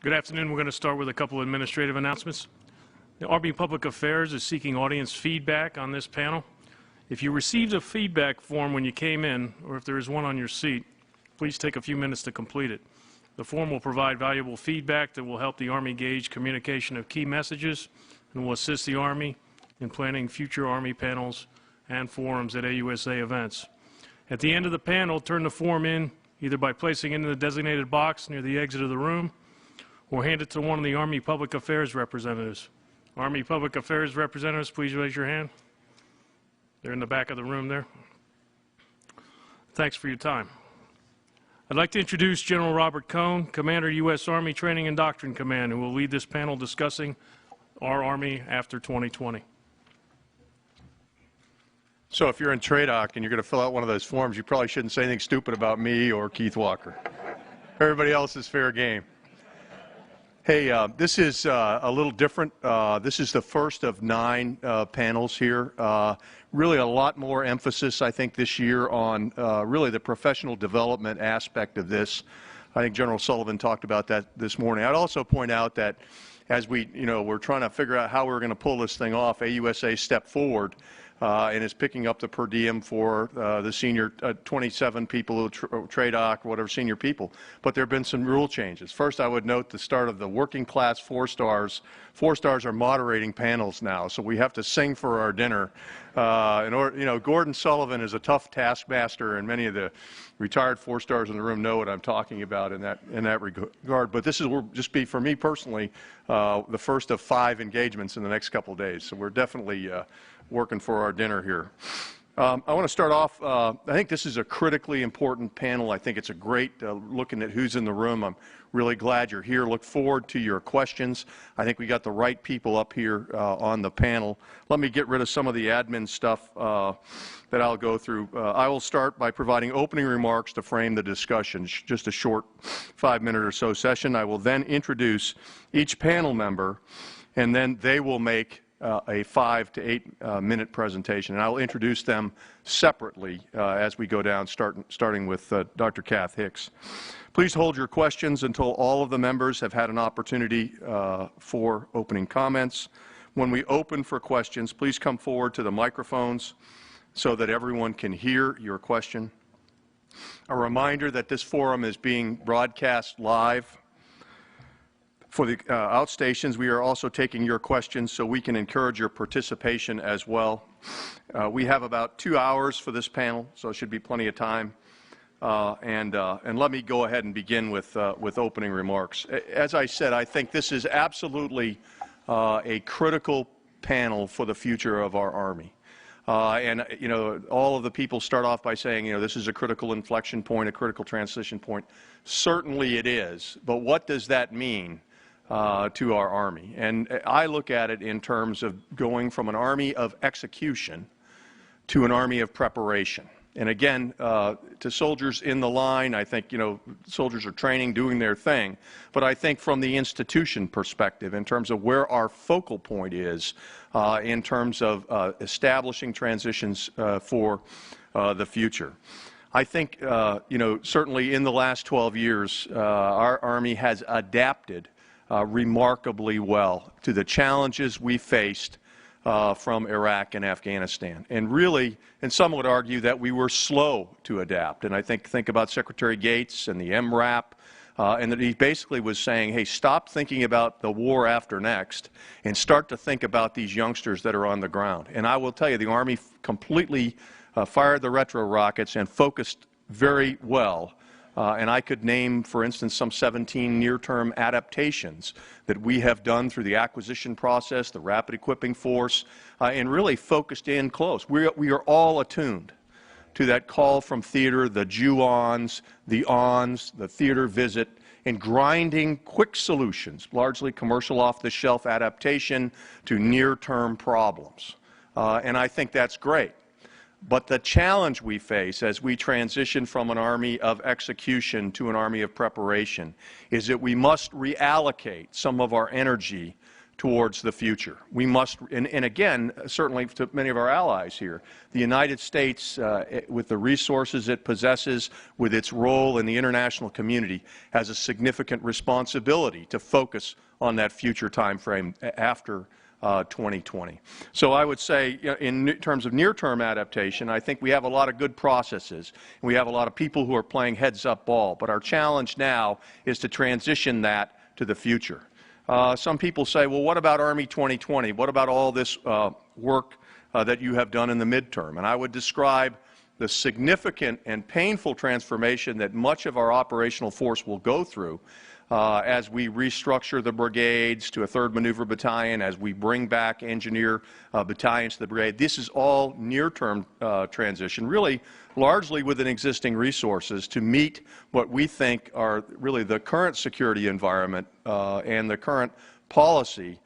Good afternoon. We're going to start with a couple of administrative announcements. The Army Public Affairs is seeking audience feedback on this panel. If you received a feedback form when you came in, or if there is one on your seat, please take a few minutes to complete it. The form will provide valuable feedback that will help the Army gauge communication of key messages and will assist the Army in planning future Army panels and forums at AUSA events. At the end of the panel, turn the form in either by placing it in the designated box near the exit of the room or hand it to one of the Army Public Affairs representatives. Army Public Affairs representatives, please raise your hand. They're in the back of the room there. Thanks for your time. I'd like to introduce General Robert Cohn, Commander, U.S. Army Training and Doctrine Command, who will lead this panel discussing our Army after 2020. So if you're in TRADOC and you're going to fill out one of those forms, you probably shouldn't say anything stupid about me or Keith Walker. Everybody else is fair game. Hey, this is a little different. This is the first of 9 panels here. Really a lot more emphasis, I think, this year on really the professional development aspect of this. I think General Sullivan talked about that this morning. I'd also point out that as we're trying to figure out how we're going to pull this thing off, AUSA stepped forward and is picking up the per diem for the senior 27 people, TRADOC, whatever senior people. But there have been some rule changes. First, I would note the start of the working class 4 stars. 4 stars are moderating panels now, so we have to sing for our dinner. Gordon Sullivan is a tough taskmaster, and many of the retired 4 stars in the room know what I'm talking about in that regard. But this will just be, for me personally, the first of 5 engagements in the next couple of days. So we're definitely working for our dinner here. I want to start off, I think this is a critically important panel. I think it's a great, looking at who's in the room, I'm really glad you're here. Look forward to your questions. I think we got the right people up here on the panel. Let me get rid of some of the admin stuff that I'll go through. I will start by providing opening remarks to frame the discussion, just a short 5-minute or so session. I will then introduce each panel member, and then they will make a 5 to 8 minute presentation, and I'll introduce them separately as we go down, starting with Dr. Kath Hicks. Please hold your questions until all of the members have had an opportunity for opening comments. When we open for questions, please come forward to the microphones so that everyone can hear your question. A reminder that this forum is being broadcast live. For the outstations, we are also taking your questions so we can encourage your participation as well. We have about 2 hours for this panel, so it should be plenty of time. And let me go ahead and begin with opening remarks. As I said, I think this is absolutely a critical panel for the future of our Army. All of the people start off by saying, this is a critical inflection point, a critical transition point. Certainly it is, but what does that mean to our Army? And I look at it in terms of going from an Army of execution to an Army of preparation. And again, to soldiers in the line, I think, soldiers are training, doing their thing. But I think from the institution perspective, in terms of where our focal point is, in terms of establishing transitions for the future. I think, certainly in the last 12 years, our Army has adapted remarkably well to the challenges we faced from Iraq and Afghanistan. And really, and some would argue that we were slow to adapt. And I think about Secretary Gates and the MRAP, and that he basically was saying, hey, stop thinking about the war after next and start to think about these youngsters that are on the ground. And I will tell you, the Army completely fired the retro rockets and focused very well. And I could name, for instance, some 17 near-term adaptations that we have done through the acquisition process, the rapid equipping force, and really focused in close. We are all attuned to that call from theater, the JUONs, the ONs, the theater visit, and grinding quick solutions, largely commercial off-the-shelf adaptation to near-term problems. And I think that's great. But the challenge we face as we transition from an Army of execution to an Army of preparation is that we must reallocate some of our energy towards the future. We must, and again, certainly to many of our allies here, the United States, with the resources it possesses, with its role in the international community, has a significant responsibility to focus on that future time frame after 2020. So I would say, in terms of near-term adaptation, I think we have a lot of good processes. We have a lot of people who are playing heads-up ball, but our challenge now is to transition that to the future. Some people say, well, what about Army 2020? What about all this work that you have done in the midterm? And I would describe the significant and painful transformation that much of our operational force will go through as we restructure the brigades to a 3rd Maneuver Battalion, as we bring back engineer battalions to the brigade. This is all near-term transition, really largely within existing resources to meet what we think are really the current security environment and the current policy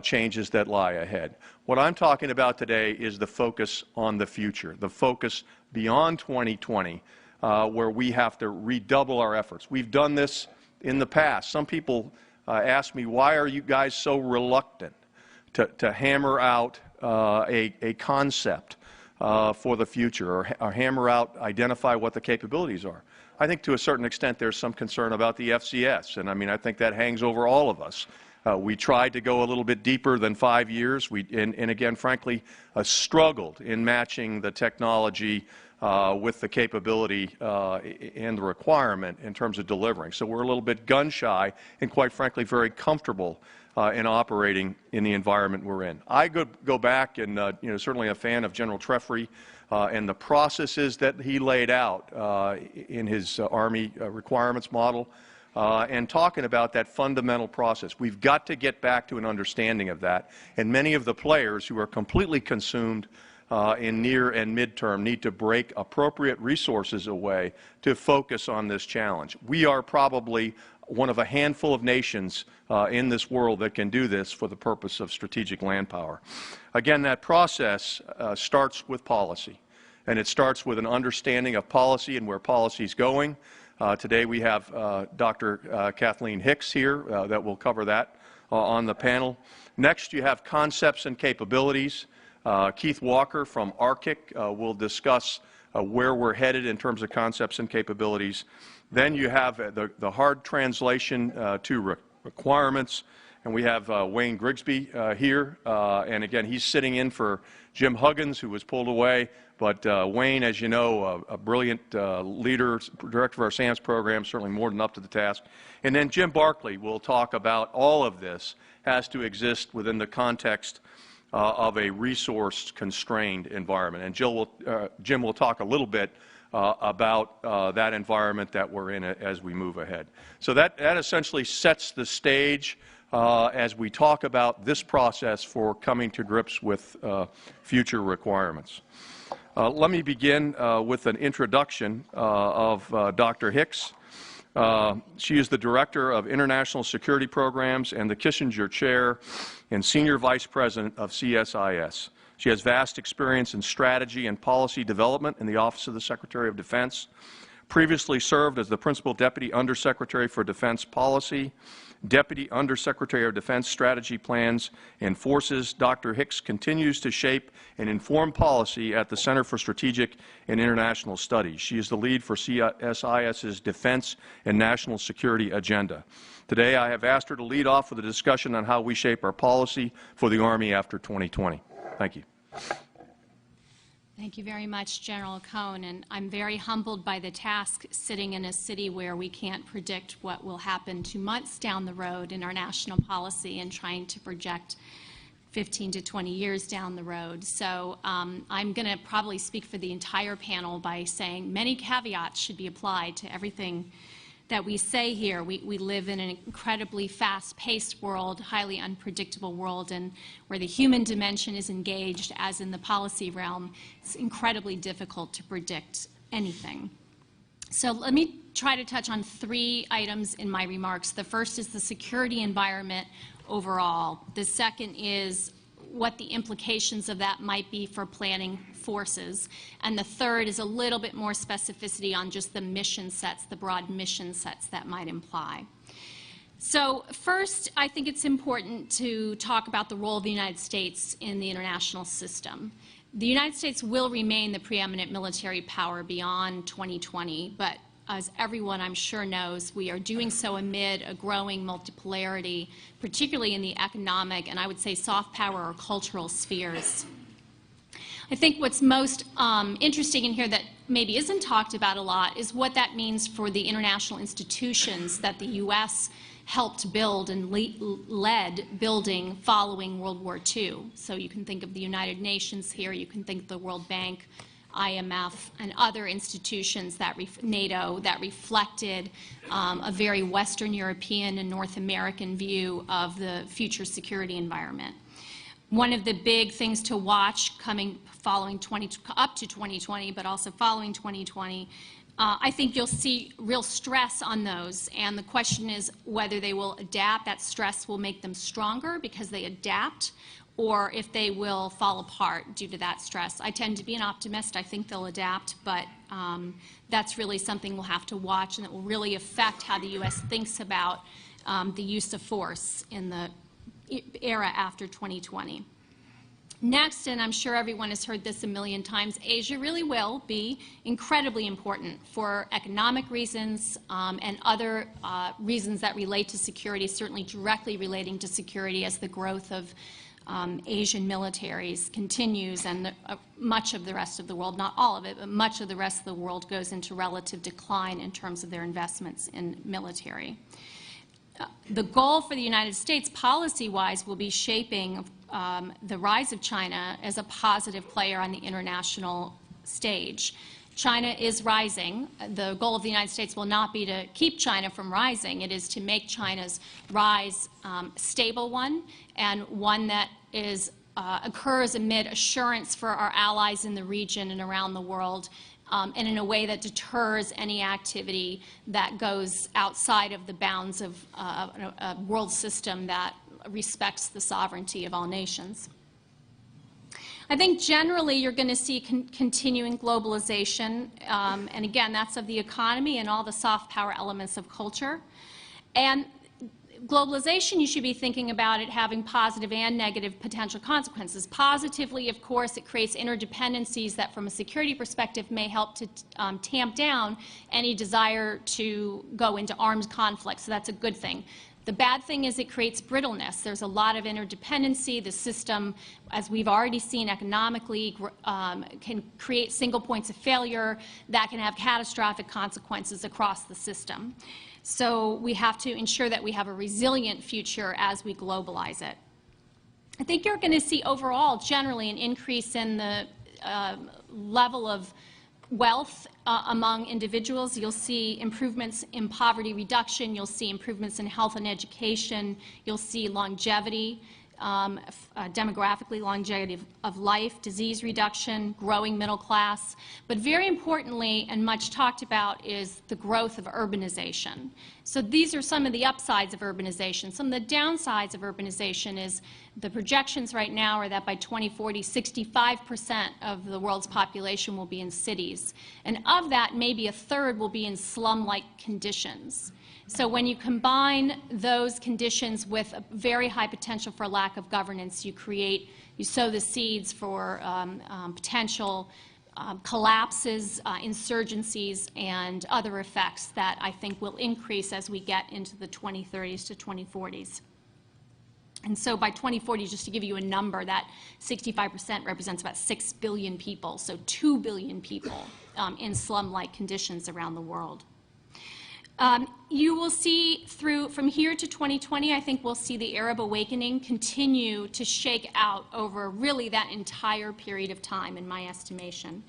changes that lie ahead. What I'm talking about today is the focus on the future, the focus beyond 2020, where we have to redouble our efforts. We've done this in the past. Some people ask me, why are you guys so reluctant to hammer out a concept for the future, or hammer out, identify what the capabilities are? I think to a certain extent there's some concern about the FCS, and I mean, I think that hangs over all of us. We tried to go a little bit deeper than 5 years, and again, frankly, struggled in matching the technology with the capability and the requirement in terms of delivering. So we're a little bit gun-shy and, quite frankly, very comfortable in operating in the environment we're in. I go back and, certainly a fan of General Trefry and the processes that he laid out in his Army requirements model, and talking about that fundamental process. We've got to get back to an understanding of that, and many of the players who are completely consumed in near and midterm need to break appropriate resources away to focus on this challenge. We are probably one of a handful of nations in this world that can do this for the purpose of strategic land power. Again, that process starts with policy, and it starts with an understanding of policy and where policy is going. Today we have Dr. Kathleen Hicks here that will cover that on the panel. Next, you have concepts and capabilities. Keith Walker from ARCIC will discuss where we're headed in terms of concepts and capabilities. Then you have the hard translation to requirements, and we have Wayne Grigsby here, and again, he's sitting in for Jim Huggins, who was pulled away, but Wayne, as you know, a brilliant leader, director of our SAMS program, certainly more than up to the task. And then Jim Barkley will talk about all of this has to exist within the context of a resource-constrained environment. And Jim will talk a little bit about that environment that we're in as we move ahead. So that essentially sets the stage as we talk about this process for coming to grips with future requirements. Let me begin with an introduction of Dr. Hicks. She is the Director of International Security Programs and the Kissinger Chair and Senior Vice President of CSIS. She has vast experience in strategy and policy development in the Office of the Secretary of Defense, previously served as the Principal Deputy Undersecretary for Defense Policy, Deputy Undersecretary of Defense Strategy Plans and Forces. Dr. Hicks continues to shape and inform policy at the Center for Strategic and International Studies. She is the lead for CSIS's Defense and National Security Agenda. Today, I have asked her to lead off with a discussion on how we shape our policy for the Army after 2020. Thank you. Thank you very much, General Cohn, and I'm very humbled by the task sitting in a city where we can't predict what will happen 2 months down the road in our national policy and trying to project 15 to 20 years down the road. So I'm going to probably speak for the entire panel by saying many caveats should be applied to everything that we say here. We live in an incredibly fast-paced world, highly unpredictable world, and where the human dimension is engaged, as in the policy realm, it's incredibly difficult to predict anything. So let me try to touch on 3 items in my remarks. The first is the security environment overall. The second is what the implications of that might be for planning forces. And the third is a little bit more specificity on just the mission sets, the broad mission sets that might imply. So first, I think it's important to talk about the role of the United States in the international system. The United States will remain the preeminent military power beyond 2020, but as everyone I'm sure knows, we are doing so amid a growing multipolarity, particularly in the economic and I would say soft power or cultural spheres. I think what's most interesting in here that maybe isn't talked about a lot is what that means for the international institutions that the U.S. helped build and led building following World War II. So you can think of the United Nations here, you can think of the World Bank, IMF, and other institutions, that NATO, that reflected a very Western European and North American view of the future security environment. One of the big things to watch following up to 2020, but also following 2020, I think you'll see real stress on those, and the question is whether they will adapt. That stress will make them stronger because they adapt, or if they will fall apart due to that stress. I tend to be an optimist. I think they'll adapt, but that's really something we'll have to watch, and it will really affect how the U.S. thinks about the use of force in the era after 2020. Next, and I'm sure everyone has heard this a million times, Asia really will be incredibly important for economic reasons and other reasons that relate to security, certainly directly relating to security as the growth of Asian militaries continues and much of the rest of the world, not all of it, but much of the rest of the world goes into relative decline in terms of their investments in military. The goal for the United States policy-wise will be shaping the rise of China as a positive player on the international stage. China is rising. The goal of the United States will not be to keep China from rising. It is to make China's rise a stable one and one that occurs amid assurance for our allies in the region and around the world, and in a way that deters any activity that goes outside of the bounds of a world system that respects the sovereignty of all nations. I think generally you're going to see continuing globalization, and again, that's of the economy and all the soft power elements of culture. And globalization, you should be thinking about it having positive and negative potential consequences. Positively, of course, it creates interdependencies that from a security perspective may help to tamp down any desire to go into armed conflict, so that's a good thing. The bad thing is it creates brittleness. There's a lot of interdependency. The system, as we've already seen economically, can create single points of failure that can have catastrophic consequences across the system. So we have to ensure that we have a resilient future as we globalize it. I think you're going to see overall, generally, an increase in the level of wealth among individuals. You'll see improvements in poverty reduction. You'll see improvements in health and education. You'll see longevity, demographically longevity of life, disease reduction, growing middle class. But very importantly, and much talked about, is the growth of urbanization. So these are some of the upsides of urbanization. Some of the downsides of urbanization is the projections right now are that by 2040, 65% of the world's population will be in cities. And of that, maybe a third will be in slum-like conditions. So when you combine those conditions with a very high potential for lack of governance, you sow the seeds for potential collapses, insurgencies, and other effects that I think will increase as we get into the 2030s to 2040s. And so by 2040, just to give you a number, that 65% represents about 6 billion people, so 2 billion people in slum-like conditions around the world. You will see from here to 2020, I think we'll see the Arab awakening continue to shake out over really that entire period of time, in my estimation.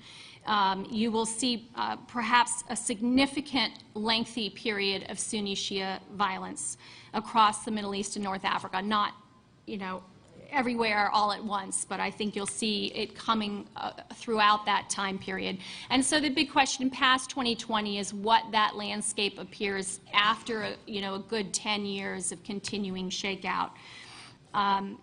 You will see perhaps a significant, lengthy period of Sunni-Shia violence across the Middle East and North Africa, not, everywhere all at once, but I think you'll see it coming throughout that time period. And so the big question past 2020 is what that landscape appears after a good 10 years of continuing shakeout.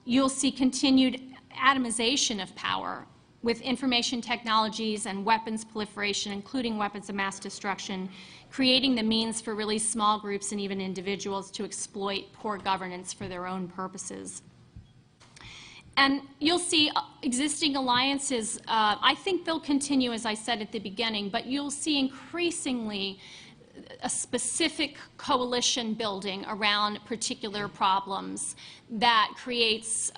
You'll see continued atomization of power with information technologies and weapons proliferation, including weapons of mass destruction, creating the means for really small groups and even individuals to exploit poor governance for their own purposes. And you'll see existing alliances, I think they'll continue, as I said at the beginning, but you'll see increasingly a specific coalition building around particular problems that creates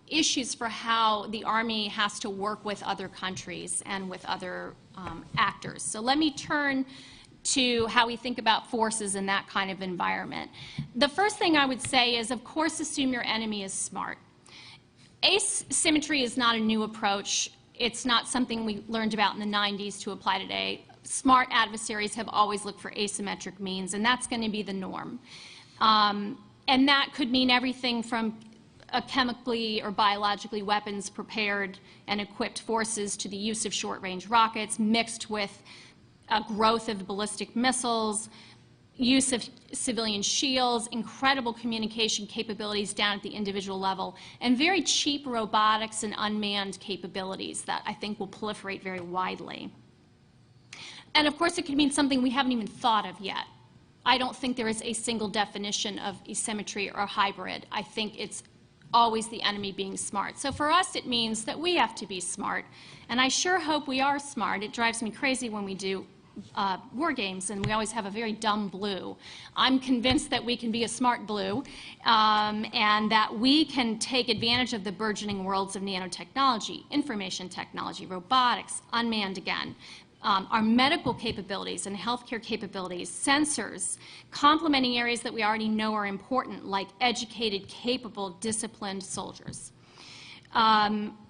issues for how the Army has to work with other countries and with other actors. So let me turn to how we think about forces in that kind of environment. The first thing I would say is, of course, assume your enemy is smart. Asymmetry is not a new approach. It's not something we learned about in the 90s to apply today. Smart adversaries have always looked for asymmetric means, and that's going to be the norm. And that could mean everything from chemically or biologically weapons prepared and equipped forces to the use of short-range rockets mixed with growth of ballistic missiles, use of civilian shields, incredible communication capabilities down at the individual level, and very cheap robotics and unmanned capabilities that I think will proliferate very widely. And of course, it could mean something we haven't even thought of yet. I don't think there is a single definition of asymmetry or hybrid. I think it's always the enemy being smart. So for us, it means that we have to be smart. And I sure hope we are smart. It drives me crazy when we do war games, and we always have a very dumb blue. I'm convinced that we can be a smart blue, and that we can take advantage of the burgeoning worlds of nanotechnology, information technology, robotics, unmanned again, our medical capabilities and healthcare capabilities, sensors, complementing areas that we already know are important, like educated, capable, disciplined soldiers.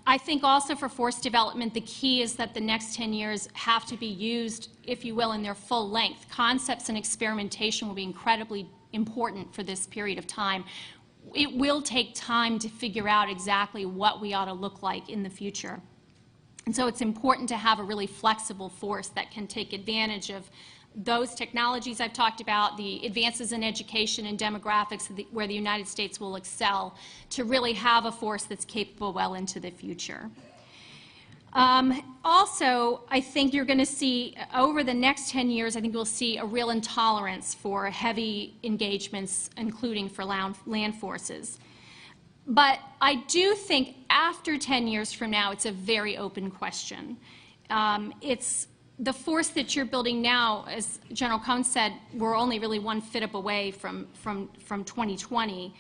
I think also for force development, the key is that the next 10 years have to be used, if you will, in their full length. Concepts and experimentation will be incredibly important for this period of time. It will take time to figure out exactly what we ought to look like in the future. And so it's important to have a really flexible force that can take advantage of those technologies I've talked about, the advances in education and demographics where the United States will excel, to really have a force that's capable well into the future. Also, I think you're going to see, over the next 10 years, I think we'll see a real intolerance for heavy engagements, including for land forces. But I do think after 10 years from now, it's a very open question. It's the force that you're building now, as General Cohn said, we're only really one fit-up away from 2020.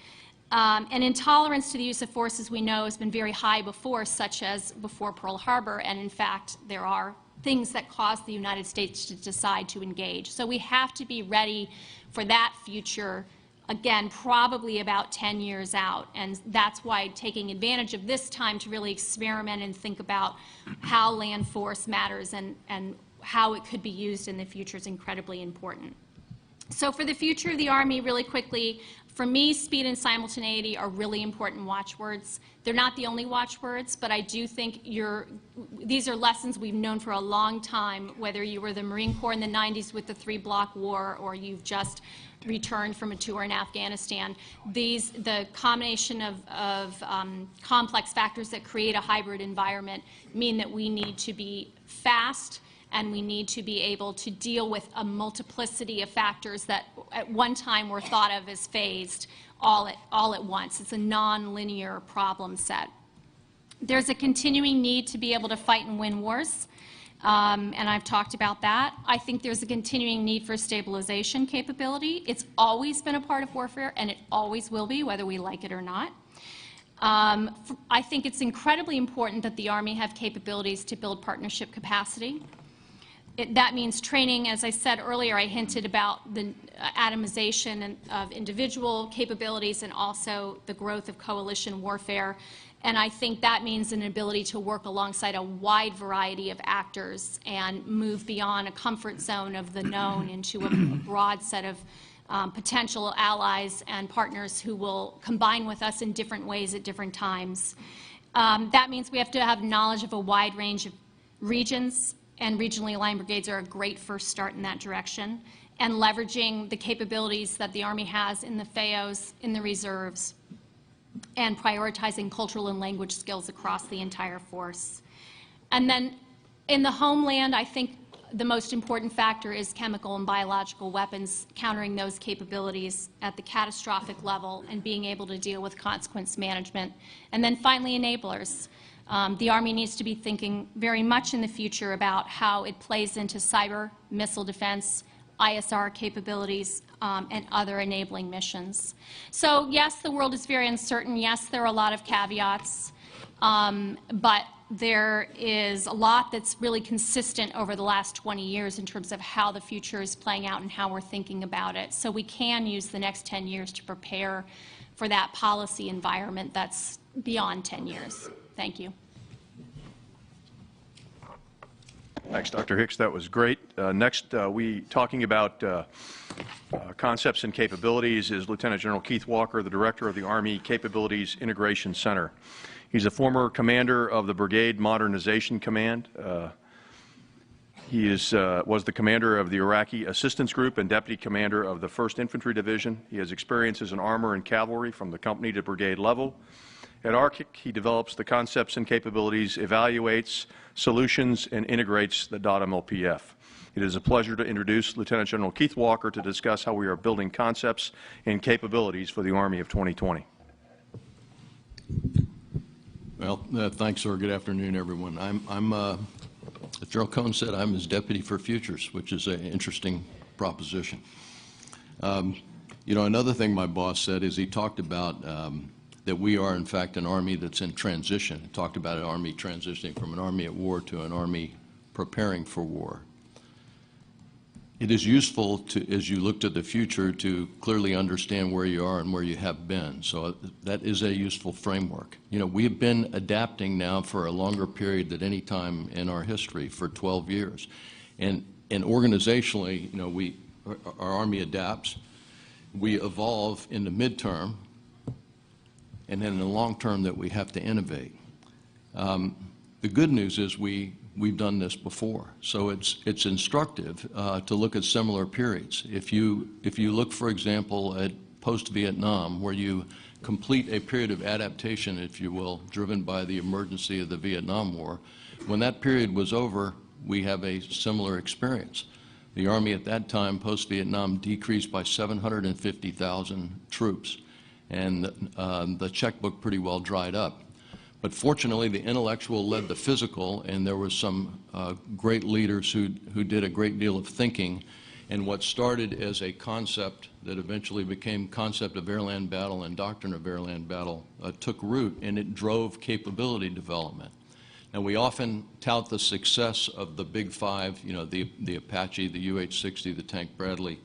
And intolerance to the use of force, as we know, has been very high before, such as before Pearl Harbor. And in fact, there are things that caused the United States to decide to engage. So we have to be ready for that future, again, probably about 10 years out. And that's why taking advantage of this time to really experiment and think about how land force matters and how it could be used in the future is incredibly important. So for the future of the Army, really quickly, for me, speed and simultaneity are really important watchwords. They're not the only watchwords, but I do think these are lessons we've known for a long time, whether you were the Marine Corps in the 90s with the 3-block war or you've just returned from a tour in Afghanistan. The combination of complex factors that create a hybrid environment mean that we need to be fast, and we need to be able to deal with a multiplicity of factors that at one time were thought of as phased all at once. It's a non-linear problem set. There's a continuing need to be able to fight and win wars, and I've talked about that. I think there's a continuing need for stabilization capability. It's always been a part of warfare, and it always will be, whether we like it or not. I think it's incredibly important that the Army have capabilities to build partnership capacity. That means training. As I said earlier, I hinted about the atomization of individual capabilities and also the growth of coalition warfare. And I think that means an ability to work alongside a wide variety of actors and move beyond a comfort zone of the known into a broad set of potential allies and partners who will combine with us in different ways at different times. That means we have to have knowledge of a wide range of regions, and regionally aligned brigades are a great first start in that direction, and leveraging the capabilities that the Army has in the FAOs, in the reserves, and prioritizing cultural and language skills across the entire force. And then in the homeland, I think the most important factor is chemical and biological weapons, countering those capabilities at the catastrophic level and being able to deal with consequence management. And then finally, enablers. The Army needs to be thinking very much in the future about how it plays into cyber, missile defense, ISR capabilities, and other enabling missions. So yes, the world is very uncertain. Yes, there are a lot of caveats, but there is a lot that's really consistent over the last 20 years in terms of how the future is playing out and how we're thinking about it. So we can use the next 10 years to prepare for that policy environment that's beyond 10 years. Thank you. Thanks, Dr. Hicks. That was great. Next, we talking about concepts and capabilities is Lieutenant General Keith Walker, the Director of the Army Capabilities Integration Center. He's a former commander of the Brigade Modernization Command. He was the commander of the Iraqi Assistance Group and deputy commander of the 1st Infantry Division. He has experience as an armor and cavalry from the company to brigade level. At ARCIC, he develops the concepts and capabilities, evaluates solutions, and integrates the .MLPF. It is a pleasure to introduce Lieutenant General Keith Walker to discuss how we are building concepts and capabilities for the Army of 2020. Well, thanks, sir. Good afternoon, everyone. As General Cohn said, I'm his deputy for futures, which is an interesting proposition. You know, another thing my boss said is he talked about that we are, in fact, an Army that's in transition. He talked about an Army transitioning from an Army at war to an Army preparing for war. It is useful to, as you look to the future, to clearly understand where you are and where you have been. So that is a useful framework. You know, we have been adapting now for a longer period than any time in our history, for 12 years. And organizationally, you know, our Army adapts. We evolve in the midterm, and then in the long term that we have to innovate. The good news is we've done this before, so it's instructive to look at similar periods. If you look, for example, at post-Vietnam, where you complete a period of adaptation, if you will, driven by the emergency of the Vietnam War, when that period was over, we have a similar experience. The Army at that time, post-Vietnam, decreased by 750,000 troops, and the checkbook pretty well dried up. But fortunately, the intellectual led the physical, and there were some great leaders who did a great deal of thinking. And what started as a concept that eventually became concept of airland battle and doctrine of airland battle took root, and it drove capability development. Now, we often tout the success of the Big Five, you know, the Apache, the UH-60, the Tank Bradley,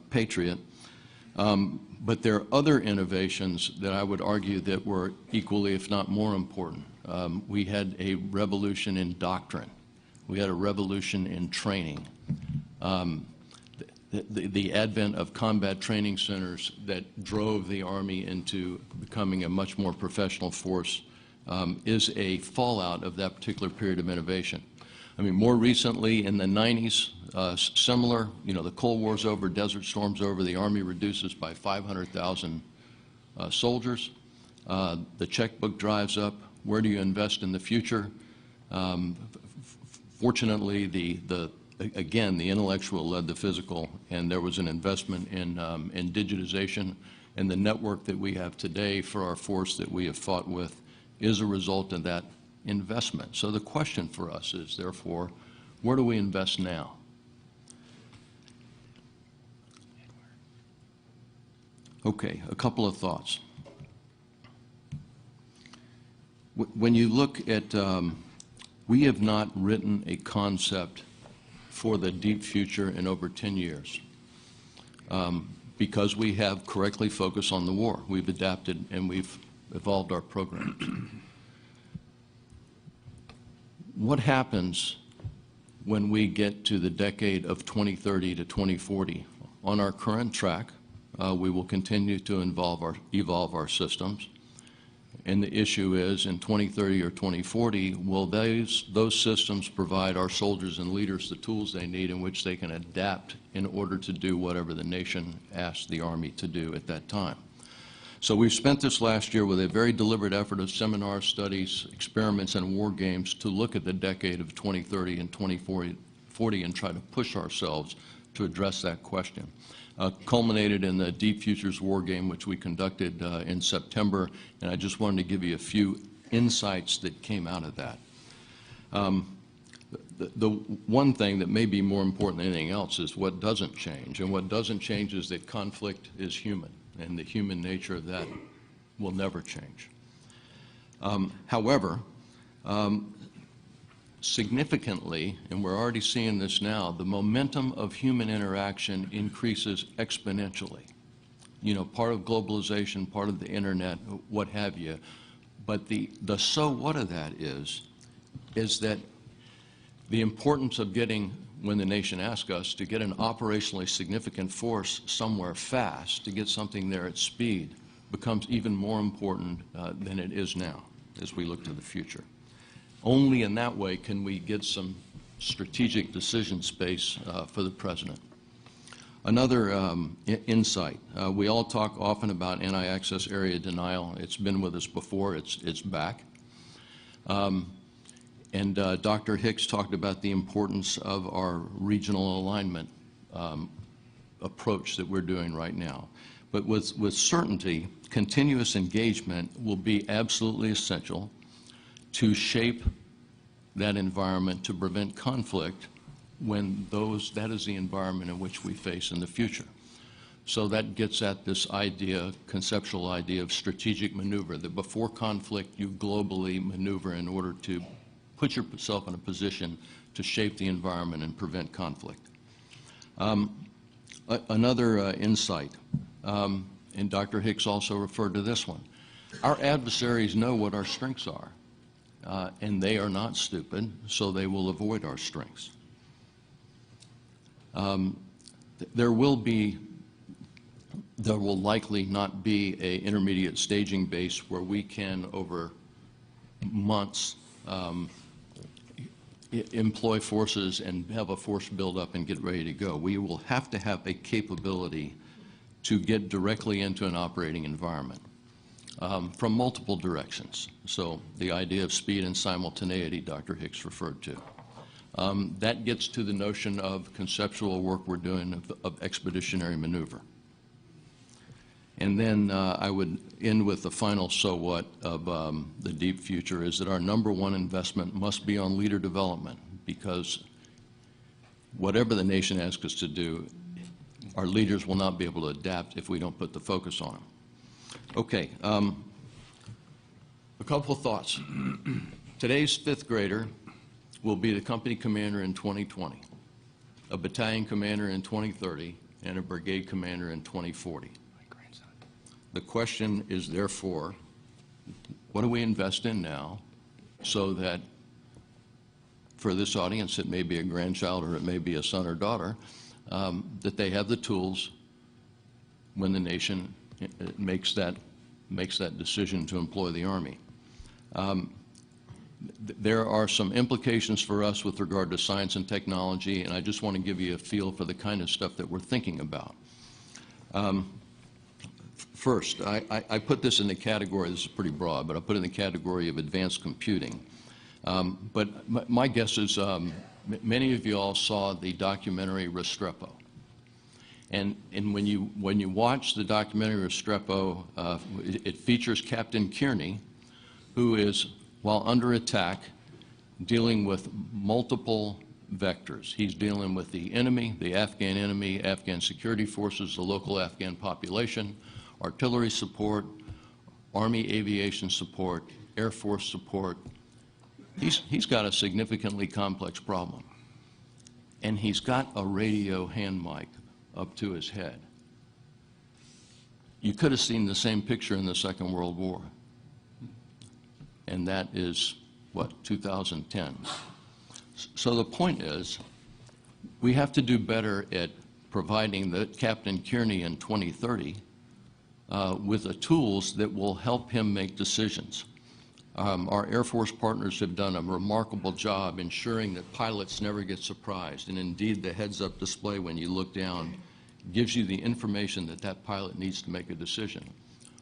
Patriot. But there are other innovations that I would argue that were equally, if not more important. We had a revolution in doctrine. We had a revolution in training. The advent of combat training centers that drove the Army into becoming a much more professional force is a fallout of that particular period of innovation. I mean, more recently in the 90s, similar, you know, the Cold War's over, Desert Storm's over, the Army reduces by 500,000 soldiers. The checkbook drives up. Where do you invest in the future? Fortunately, again, the intellectual led the physical, and there was an investment in digitization, and the network that we have today for our force that we have fought with is a result of that investment. So the question for us is, therefore, where do we invest now? Okay, a couple of thoughts. When you look at, we have not written a concept for the deep future in over 10 years because we have correctly focused on the war. We've adapted and we've evolved our programs. What happens when we get to the decade of 2030 to 2040? On our current track, we will continue to evolve our systems. And the issue is, in 2030 or 2040, will those systems provide our soldiers and leaders the tools they need in which they can adapt in order to do whatever the nation asks the Army to do at that time? So we've spent this last year with a very deliberate effort of seminars, studies, experiments, and war games to look at the decade of 2030 and 2040 and try to push ourselves to address that question. Culminated in the Deep Futures War Game, which we conducted in September, and I just wanted to give you a few insights that came out of that. The one thing that may be more important than anything else is what doesn't change, and what doesn't change is that conflict is human, and the human nature of that will never change. However, significantly, and we're already seeing this now, the momentum of human interaction increases exponentially. You know, part of globalization, part of the internet, what have you. But the so what of that is that the importance of getting, when the nation asks us, to get an operationally significant force somewhere fast, to get something there at speed, becomes even more important than it is now as we look to the future. Only in that way can we get some strategic decision space for the President. Another insight, we all talk often about anti-access area denial. It's been with us before, it's back. And Dr. Hicks talked about the importance of our regional alignment approach that we're doing right now. But with certainty, continuous engagement will be absolutely essential to shape that environment to prevent conflict when that is the environment in which we face in the future. So that gets at this idea, conceptual idea of strategic maneuver, that before conflict you globally maneuver in order to put yourself in a position to shape the environment and prevent conflict. Another insight, and Dr. Hicks also referred to this one, our adversaries know what our strengths are. And they are not stupid, so they will avoid our strengths. There will likely not be an intermediate staging base where we can, over months, employ forces and have a force build up and get ready to go. We will have to have a capability to get directly into an operating environment. From multiple directions. So the idea of speed and simultaneity Dr. Hicks referred to. That gets to the notion of conceptual work we're doing of expeditionary maneuver. And then I would end with the final so what of the deep future is that our number one investment must be on leader development, because whatever the nation asks us to do, our leaders will not be able to adapt if we don't put the focus on them. Okay, a couple of thoughts. Today's fifth grader will be the company commander in 2020, a battalion commander in 2030, and a brigade commander in 2040. The question is therefore, what do we invest in now so that for this audience, it may be a grandchild or it may be a son or daughter, that they have the tools when the nation makes that decision to employ the Army. There are some implications for us with regard to science and technology, and I just want to give you a feel for the kind of stuff that we're thinking about. First, I put this in the category, this is pretty broad, but I put it in the category of advanced computing. But my guess is many of you all saw the documentary Restrepo. And when you watch the documentary Restrepo, it features Captain Kearney, who is, while under attack, dealing with multiple vectors. He's dealing with the enemy, the Afghan security forces, the local Afghan population, artillery support, Army aviation support, Air Force support. He's got a significantly complex problem. And he's got a radio hand mic up to his head. You could have seen the same picture in the Second World War. And that is, what, 2010. So the point is, we have to do better at providing the Captain Kearney in 2030 with the tools that will help him make decisions. Our Air Force partners have done a remarkable job ensuring that pilots never get surprised. And indeed, the heads-up display when you look down gives you the information that that pilot needs to make a decision.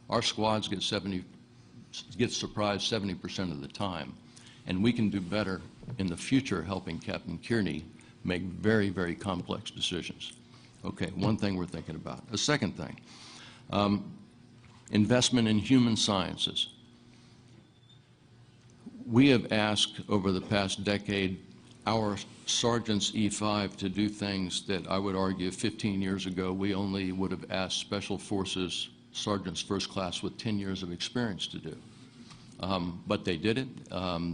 Our squads get surprised 70% of the time, and we can do better in the future helping Captain Kearney make very, very complex decisions. Okay, one thing we're thinking about. A second thing, investment in human sciences. We have asked over the past decade our sergeants E5 to do things that I would argue 15 years ago we only would have asked Special Forces sergeants first class with 10 years of experience to do. But they did it.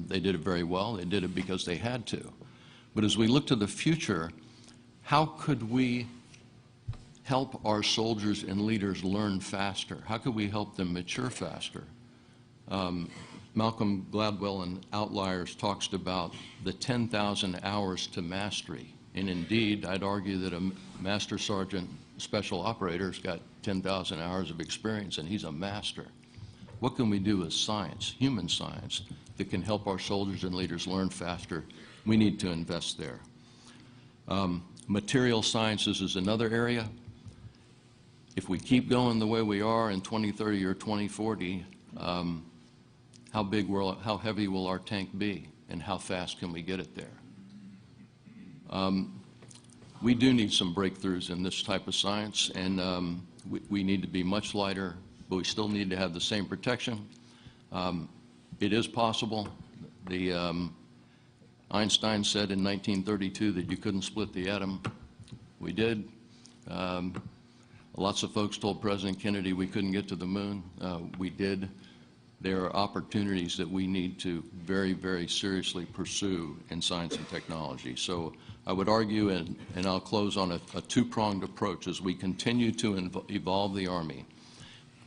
They did it very well. They did it because they had to. But as we look to the future, how could we help our soldiers and leaders learn faster? How could we help them mature faster? Malcolm Gladwell in Outliers talks about the 10,000 hours to mastery. And indeed, I'd argue that a master sergeant special operator's got 10,000 hours of experience, and he's a master. What can we do with science, human science, that can help our soldiers and leaders learn faster? We need to invest there. Material sciences is another area. If we keep going the way we are in 2030 or 2040, how heavy will our tank be, and how fast can we get it there? We do need some breakthroughs in this type of science, and we need to be much lighter, but we still need to have the same protection. It is possible. Einstein said in 1932 that you couldn't split the atom. We did. Lots of folks told President Kennedy we couldn't get to the moon. We did. There are opportunities that we need to very, very seriously pursue in science and technology. So I would argue, and I'll close on a two-pronged approach, as we continue to evolve the Army.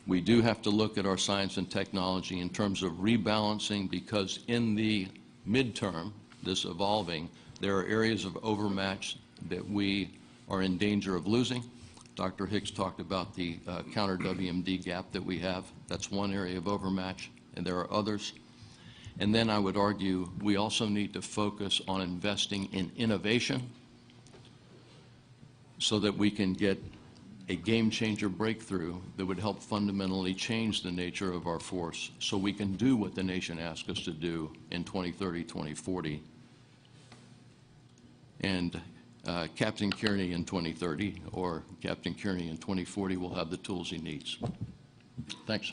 We do have to look at our science and technology in terms of rebalancing, because in the midterm, this evolving, there are areas of overmatch that we are in danger of losing. Dr. Hicks talked about the counter-WMD gap that we have. That's one area of overmatch, and there are others. And then I would argue we also need to focus on investing in innovation so that we can get a game-changer breakthrough that would help fundamentally change the nature of our force so we can do what the nation asks us to do in 2030, 2040. And Captain Kearney in 2030 or Captain Kearney in 2040 will have the tools he needs. Thanks.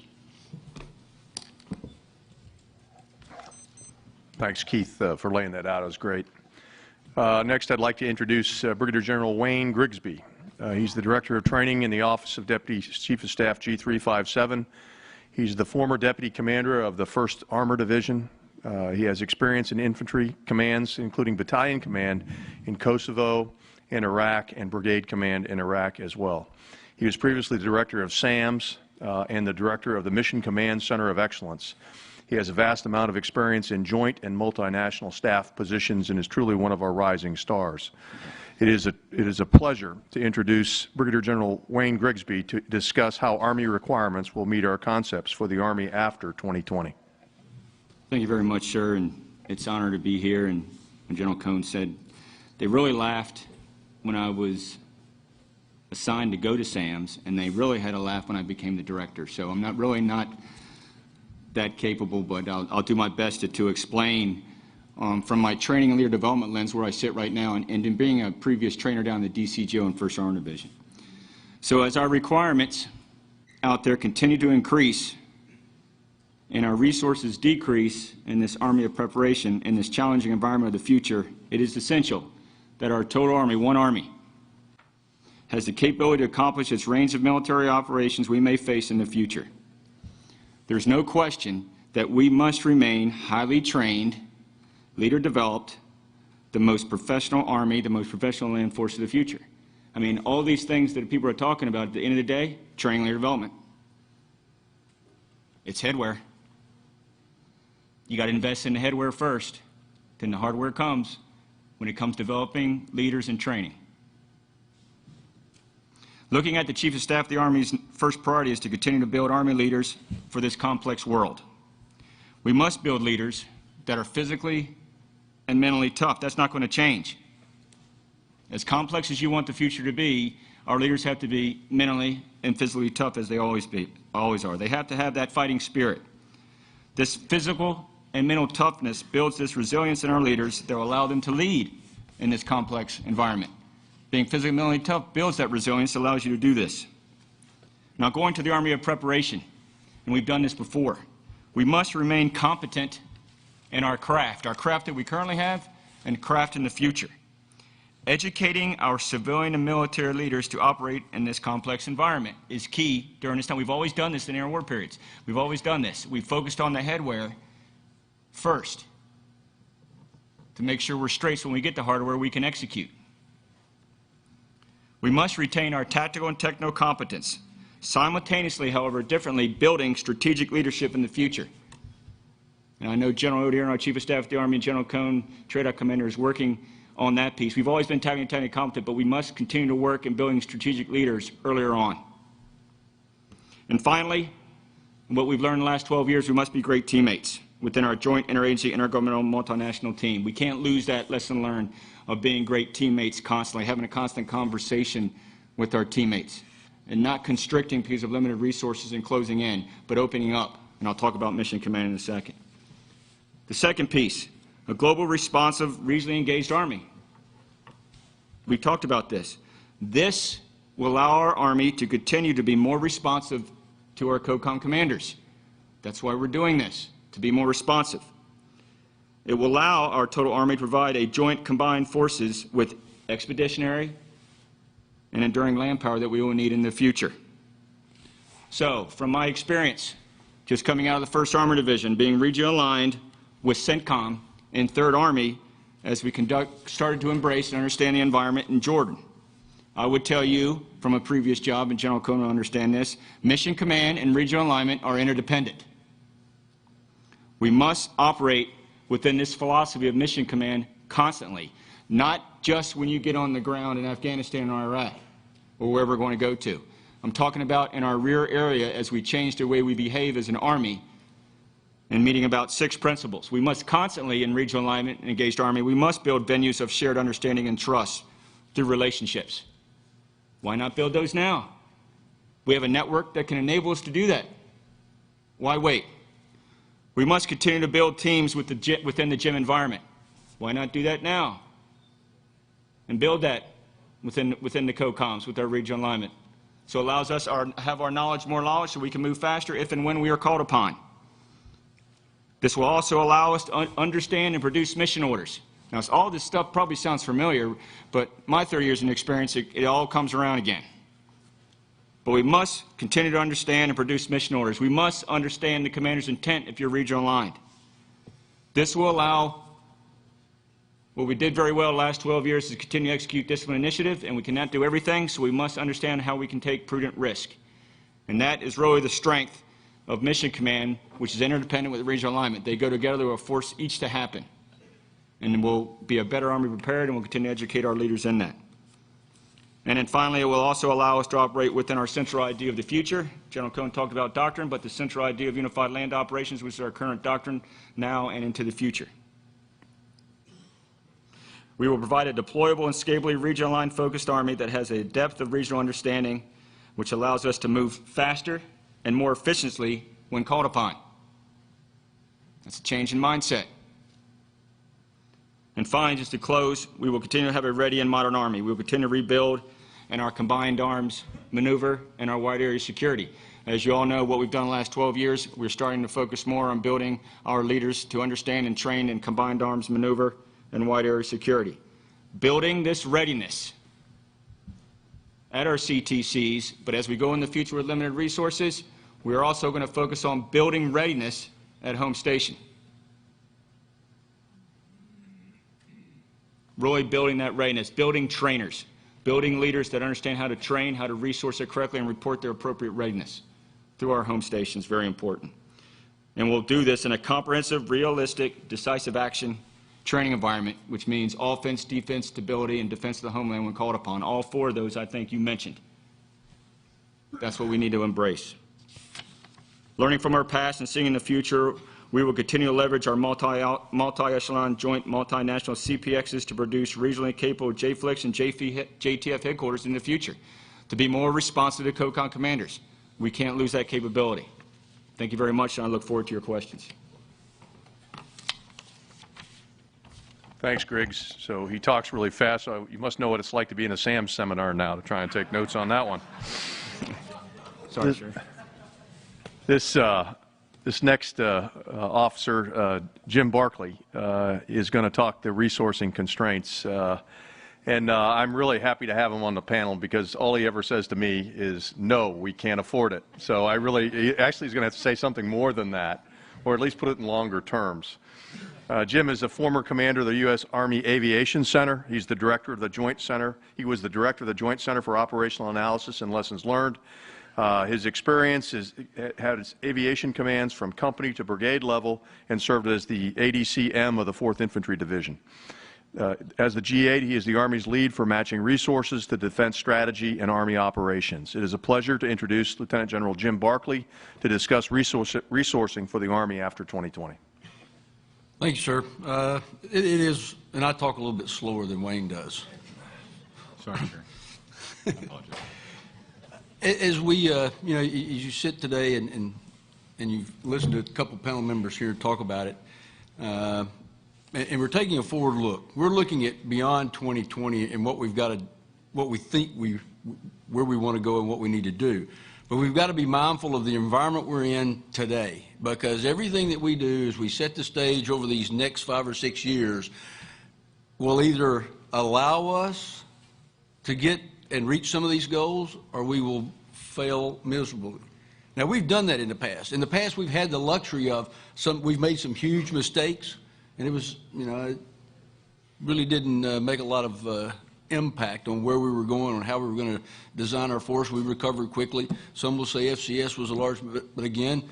Thanks, Keith, for laying that out. It was great. Next, I'd like to introduce Brigadier General Wayne Grigsby. He's the Director of Training in the Office of Deputy Chief of Staff G357. He's the former Deputy Commander of the 1st Armored Division. He has experience in infantry commands, including battalion command in Kosovo, in Iraq, and brigade command in Iraq as well. He was previously the Director of SAMS and the Director of the Mission Command Center of Excellence. He has a vast amount of experience in joint and multinational staff positions and is truly one of our rising stars. It is a pleasure to introduce Brigadier General Wayne Grigsby to discuss how Army requirements will meet our concepts for the Army after 2020. Thank you very much, sir, and it's an honor to be here. And General Cohn said they really laughed when I was assigned to go to SAMS, and they really had a laugh when I became the director. So I'm not that capable, but I'll do my best to explain from my training and leader development lens where I sit right now, and in being a previous trainer down the DCGO and 1st Armored Division. So as our requirements out there continue to increase and our resources decrease in this Army of preparation, in this challenging environment of the future, it is essential that our total Army, one Army, has the capability to accomplish its range of military operations we may face in the future. There's no question that we must remain highly trained, leader-developed, the most professional Army, the most professional land force of the future. I mean, all these things that people are talking about, at the end of the day, training, leader development. It's headwear. You got to invest in the headwear first, then the hardware comes when it comes to developing leaders and training. Looking at the Chief of Staff of the Army's first priority is to continue to build Army leaders for this complex world. We must build leaders that are physically and mentally tough. That's not going to change. As complex as you want the future to be, our leaders have to be mentally and physically tough, as they always are. They have to have that fighting spirit. This physical and mental toughness builds this resilience in our leaders that will allow them to lead in this complex environment. Being physically and mentally tough builds that resilience, allows you to do this. Now, going to the Army of Preparation, and we've done this before, we must remain competent in our craft that we currently have, and craft in the future. Educating our civilian and military leaders to operate in this complex environment is key during this time. We've always done this in interwar periods. We've always done this. We've focused on the headwear first to make sure we're straight so when we get to hardware we can execute. We must retain our tactical and techno competence, simultaneously, however, differently, building strategic leadership in the future. And I know General O'Dearn, our Chief of Staff of the Army, and General Cohn, TRADOC Commander, is working on that piece. We've always been tactically and technically competent, but we must continue to work in building strategic leaders earlier on. And finally, what we've learned in the last 12 years, we must be great teammates within our joint interagency, intergovernmental, multinational team. We can't lose that lesson learned of being great teammates constantly, having a constant conversation with our teammates, and not constricting because of limited resources and closing in, but opening up. And I'll talk about Mission Command in a second. The second piece, a global, responsive, regionally engaged Army. We talked about this. This will allow our Army to continue to be more responsive to our COCOM commanders. That's why we're doing this, to be more responsive. It will allow our total Army to provide a joint combined forces with expeditionary and enduring land power that we will need in the future. So, from my experience, just coming out of the 1st Armored Division, being regionally aligned with CENTCOM in 3rd Army, as we started to embrace and understand the environment in Jordan. I would tell you, from a previous job, and General Cohn will understand this, Mission Command and regional alignment are interdependent. We must operate within this philosophy of Mission Command constantly, not just when you get on the ground in Afghanistan or Iraq or wherever we're going to go to. I'm talking about in our rear area as we change the way we behave as an Army and meeting about 6 principles. We must constantly, in regional alignment and engaged Army, we must build venues of shared understanding and trust through relationships. Why not build those now? We have a network that can enable us to do that. Why wait? We must continue to build teams within the gym environment. Why not do that now? And build that within the COCOMs with our regional alignment. So it allows us to have our knowledge, more knowledge, so we can move faster if and when we are called upon. This will also allow us to understand and produce mission orders. Now, all this stuff probably sounds familiar, but my 30 years in experience, it all comes around again. But we must continue to understand and produce mission orders. We must understand the commander's intent if you're regional aligned. This will allow what we did very well the last 12 years is continue to execute discipline initiative, and we cannot do everything, so we must understand how we can take prudent risk. And that is really the strength of Mission Command, which is interdependent with regional alignment. They go together, they will force each to happen. And we'll be a better Army prepared, and we'll continue to educate our leaders in that. And then finally, it will also allow us to operate within our central idea of the future. General Cohn talked about doctrine, but the central idea of unified land operations, which is our current doctrine now and into the future. We will provide a deployable and scalably regional aligned focused Army that has a depth of regional understanding, which allows us to move faster and more efficiently when called upon. That's a change in mindset. And finally, just to close, we will continue to have a ready and modern Army. We will continue to rebuild in our combined arms maneuver and our wide area security. As you all know, what we've done the last 12 years, we're starting to focus more on building our leaders to understand and train in combined arms maneuver and wide area security. Building this readiness at our CTCs, but as we go in the future with limited resources, we're also going to focus on building readiness at home station. Really building that readiness, building trainers, building leaders that understand how to train, how to resource it correctly, and report their appropriate readiness through our home stations, very important. And we'll do this in a comprehensive, realistic, decisive action training environment, which means offense, defense, stability, and defense of the homeland when called upon. All 4 of those I think you mentioned. That's what we need to embrace. Learning from our past and seeing in the future, we will continue to leverage our multi-echelon joint multinational CPXs to produce regionally capable JFLIX and JTF headquarters in the future. to be more responsive to COCON commanders. We can't lose that capability. Thank you very much, and I look forward to your questions. Thanks, Griggs. So he talks really fast, so you must know what it's like to be in a SAM seminar now to try and take notes on that one. Sorry, sir. This next officer, Jim Barkley, is going to talk the resourcing constraints. And I'm really happy to have him on the panel because all he ever says to me is, no, we can't afford it. So he actually is going to have to say something more than that, or at least put it in longer terms. Jim is a former commander of the U.S. Army Aviation Center. He's the director of the Joint Center. He was the director of the Joint Center for Operational Analysis and Lessons Learned. His experience had his aviation commands from company to brigade level and served as the ADC-M of the 4th Infantry Division. As the G8, he is the Army's lead for matching resources to defense strategy and Army operations. It is a pleasure to introduce Lieutenant General Jim Barkley to discuss resourcing for the Army after 2020. Thank you, sir. It is, and I talk a little bit slower than Wayne does. Sorry, sir. I apologize. As we, as you sit today and you've listened to a couple panel members here talk about it, and we're taking a forward look. We're looking at beyond 2020 and what we've got to, what we think where we want to go and what we need to do. But we've got to be mindful of the environment we're in today, because everything that we do as we set the stage over these next 5 or 6 years will either allow us to get and reach some of these goals, or we will fail miserably. Now, we've done that in the past. In the past, we've had the luxury of we've made some huge mistakes, and it was, it really didn't make a lot of impact on where we were going, on how we were going to design our force. We recovered quickly. Some will say FCS was a large, but again,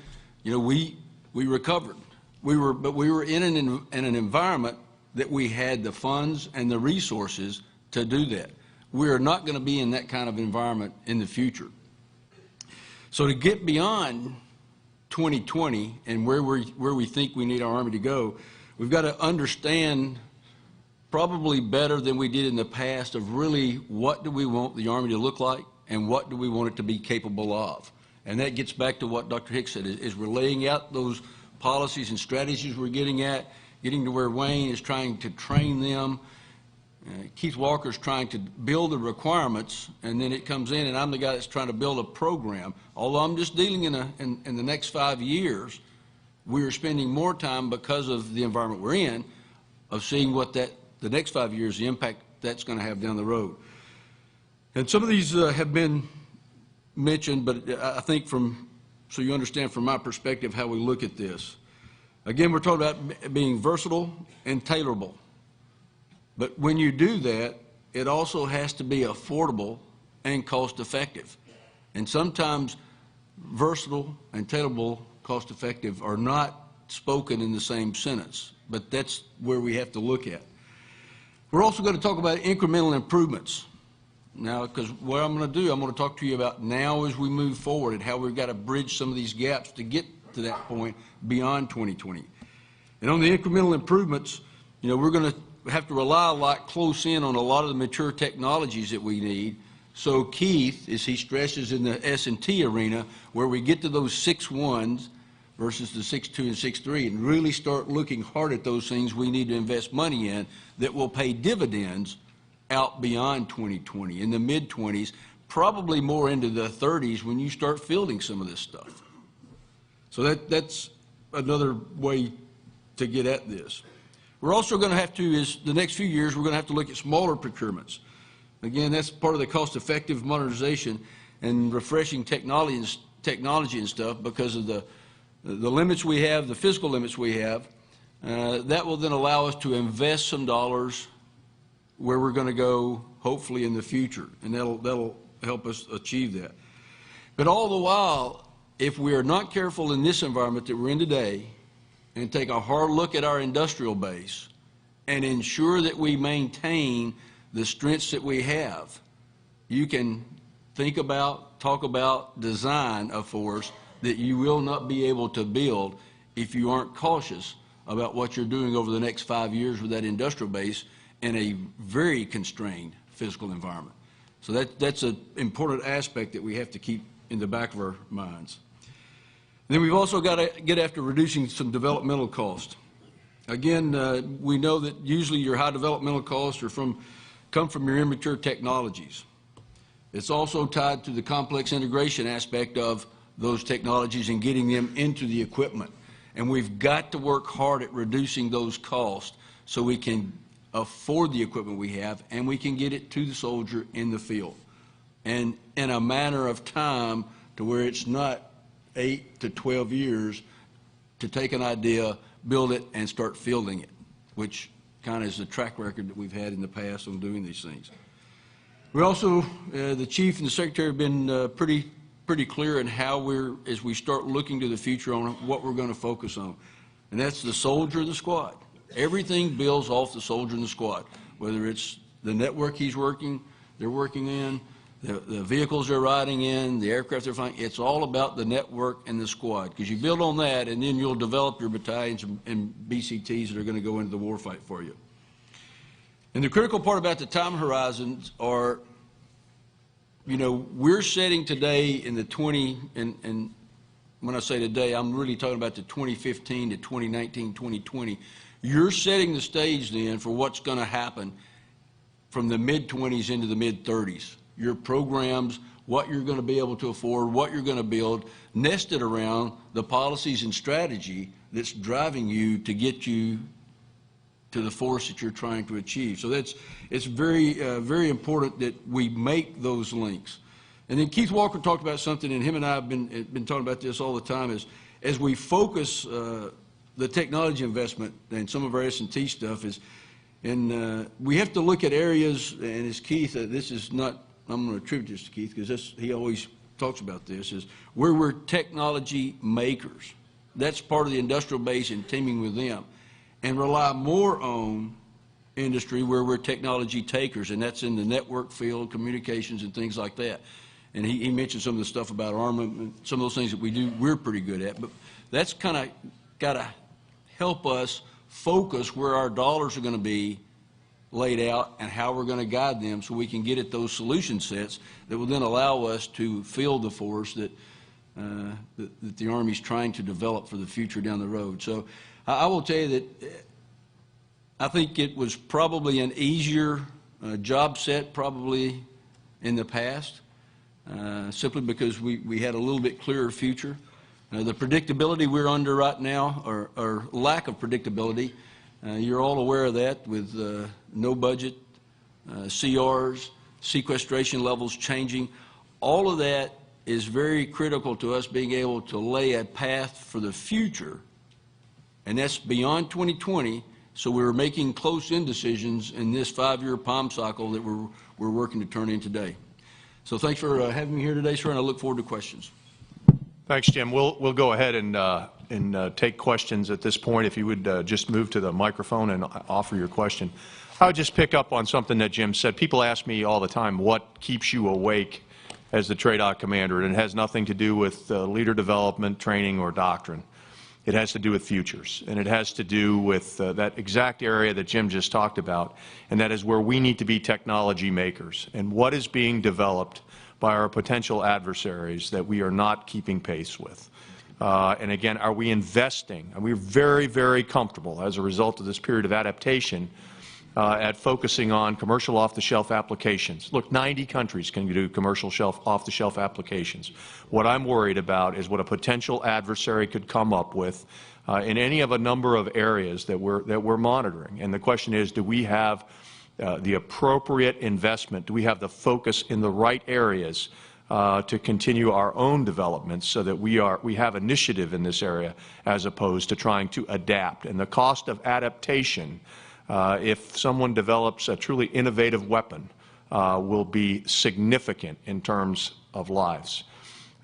we recovered. But we were in an environment that we had the funds and the resources to do that. We are not going to be in that kind of environment in the future. So to get beyond 2020 and where we think we need our Army to go, we've got to understand probably better than we did in the past of really what do we want the Army to look like and what do we want it to be capable of. And that gets back to what Dr. Hicks said, is we're laying out those policies and strategies we're getting to where Wayne is trying to train them. Keith Walker's trying to build the requirements, and then it comes in, and I'm the guy that's trying to build a program. Although I'm just dealing in the next 5 years, we are spending more time because of the environment we're in, of seeing what the next 5 years, the impact that's going to have down the road. And some of these have been mentioned, but I think so you understand from my perspective how we look at this. Again, we're talking about being versatile and tailorable. But when you do that, it also has to be affordable and cost-effective. And sometimes versatile and tailorable, cost-effective are not spoken in the same sentence, but that's where we have to look at. We're also going to talk about incremental improvements. Now, because what I'm going to do, I'm going to talk to you about now as we move forward and how we've got to bridge some of these gaps to get to that point beyond 2020. And on the incremental improvements, we're going to have to rely a lot close in on a lot of the mature technologies that we need. So Keith, as he stresses in the S&T arena, where we get to those 6.1s versus the 6.2 and 6.3 and really start looking hard at those things we need to invest money in that will pay dividends out beyond 2020, in the mid-20s, probably more into the 30s when you start fielding some of this stuff. So that's another way to get at this. We're also going to have to, the next few years, we're going to have to look at smaller procurements. Again, that's part of the cost-effective modernization and refreshing technology and stuff because of the limits we have, the fiscal limits we have. That will then allow us to invest some dollars where we're going to go, hopefully, in the future, and that'll help us achieve that. But all the while, if we are not careful in this environment that we're in today, and take a hard look at our industrial base and ensure that we maintain the strengths that we have, you can think about, talk about, design a force that you will not be able to build if you aren't cautious about what you're doing over the next 5 years with that industrial base in a very constrained physical environment. So that's an important aspect that we have to keep in the back of our minds. And then we've also got to get after reducing some developmental cost. Again, we know that usually your high developmental costs come from your immature technologies. It's also tied to the complex integration aspect of those technologies and getting them into the equipment. And we've got to work hard at reducing those costs so we can afford the equipment we have and we can get it to the soldier in the field. And in a manner of time to where it's not 8 to 12 years to take an idea, build it, and start fielding it, which kind of is the track record that we've had in the past on doing these things. We also, the chief and the secretary have been pretty clear in how as we start looking to the future on what we're going to focus on. And that's the soldier and the squad. Everything builds off the soldier and the squad, whether it's the network they're working in, the vehicles they're riding in, the aircraft they're flying. It's all about the network and the squad, because you build on that, and then you'll develop your battalions and BCTs that are going to go into the warfight for you. And the critical part about the time horizons are, we're setting today in the and when I say today, I'm really talking about the 2015 to 2019, 2020. You're setting the stage then for what's going to happen from the mid-20s into the mid-30s. Your programs, what you're going to be able to afford, what you're going to build, nested around the policies and strategy that's driving you to get you to the force that you're trying to achieve. So it's very important that we make those links. And then Keith Walker talked about something, and him and I have been talking about this all the time, is as we focus the technology investment and some of our S&T stuff we have to look at areas, and as Keith, this is not, I'm going to attribute this to Keith because he always talks about this, is where we're technology makers. That's part of the industrial base and teaming with them. And rely more on industry where we're technology takers, and that's in the network field, communications, and things like that. And he mentioned some of the stuff about armament, some of those things that we do, we're pretty good at. But that's kind of got to help us focus where our dollars are going to be laid out and how we're going to guide them so we can get at those solution sets that will then allow us to field the force that the Army's trying to develop for the future down the road. So I will tell you that I think it was probably an easier job set probably in the past, simply because we had a little bit clearer future. The predictability we're under right now, or lack of predictability, you're all aware of that with no budget, CRs, sequestration levels changing. All of that is very critical to us being able to lay a path for the future, and that's beyond 2020, so we're making close-in decisions in this 5-year POM cycle that we're working to turn in today. So thanks for having me here today, sir, and I look forward to questions. Thanks, Jim. We'll go ahead and take questions at this point. If you would just move to the microphone and offer your question. I would just pick up on something that Jim said. People ask me all the time, what keeps you awake as the TRADOC commander? And it has nothing to do with leader development, training, or doctrine. It has to do with futures, and it has to do with that exact area that Jim just talked about, and that is where we need to be technology makers. And what is being developed by our potential adversaries that we are not keeping pace with? And again, are we investing? And we're very, very comfortable as a result of this period of adaptation at focusing on commercial off-the-shelf applications. Look, 90 countries can do commercial off-the-shelf applications. What I'm worried about is what a potential adversary could come up with in any of a number of areas that we're monitoring. And the question is, do we have the appropriate investment? Do we have the focus in the right areas to continue our own development so that we have initiative in this area as opposed to trying to adapt? And the cost of adaptation, if someone develops a truly innovative weapon, will be significant in terms of lives.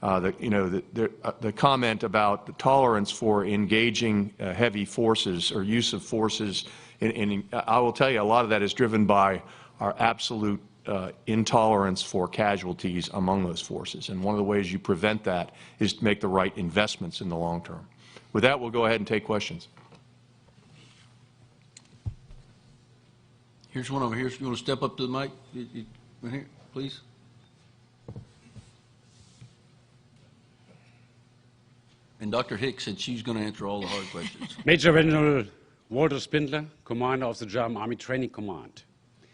The comment about the tolerance for engaging heavy forces or use of forces, I will tell you, a lot of that is driven by our absolute intolerance for casualties among those forces. And one of the ways you prevent that is to make the right investments in the long term. With that, we'll go ahead and take questions. Here's one over here. If you want to step up to the mic, right here, please. And Dr. Hicks said she's going to answer all the hard questions. Major General Walter Spindler, Commander of the German Army Training Command.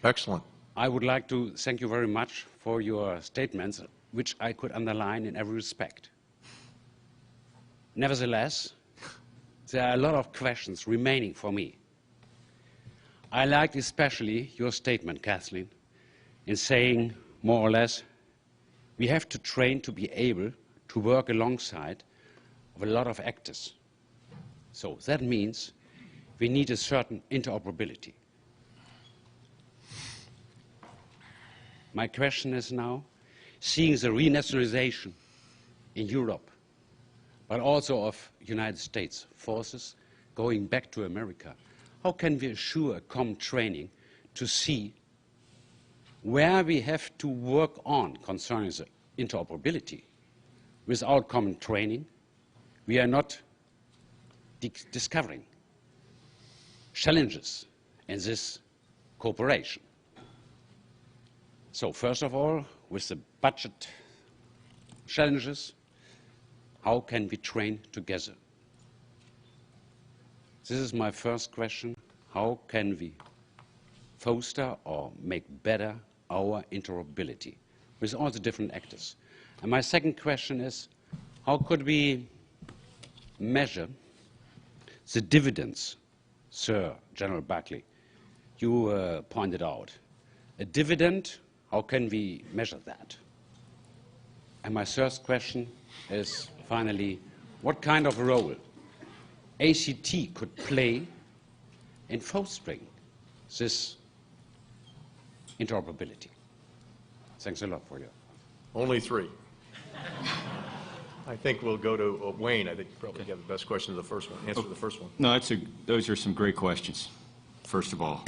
Excellent. I would like to thank you very much for your statements, which I could underline in every respect. Nevertheless, there are a lot of questions remaining for me. I liked especially your statement, Kathleen, in saying more or less, we have to train to be able to work alongside of a lot of actors. So that means we need a certain interoperability. My question is now, seeing the renationalization in Europe, but also of United States forces going back to America, how can we assure a common training to see where we have to work on concerning the interoperability? Without common training, we are not discovering challenges in this cooperation. So first of all, with the budget challenges, how can we train together? This is my first question. How can we foster or make better our interoperability with all the different actors? And my second question is, how could we measure the dividends, Sir General Buckley, you pointed out? A dividend, how can we measure that? And my third question is, finally, what kind of role ACT could play in fostering this interoperability? Thanks a lot for your. Only three. I think we'll go to Wayne. I think you probably have the best question of the first one. Answer the first one. No, those are some great questions, first of all.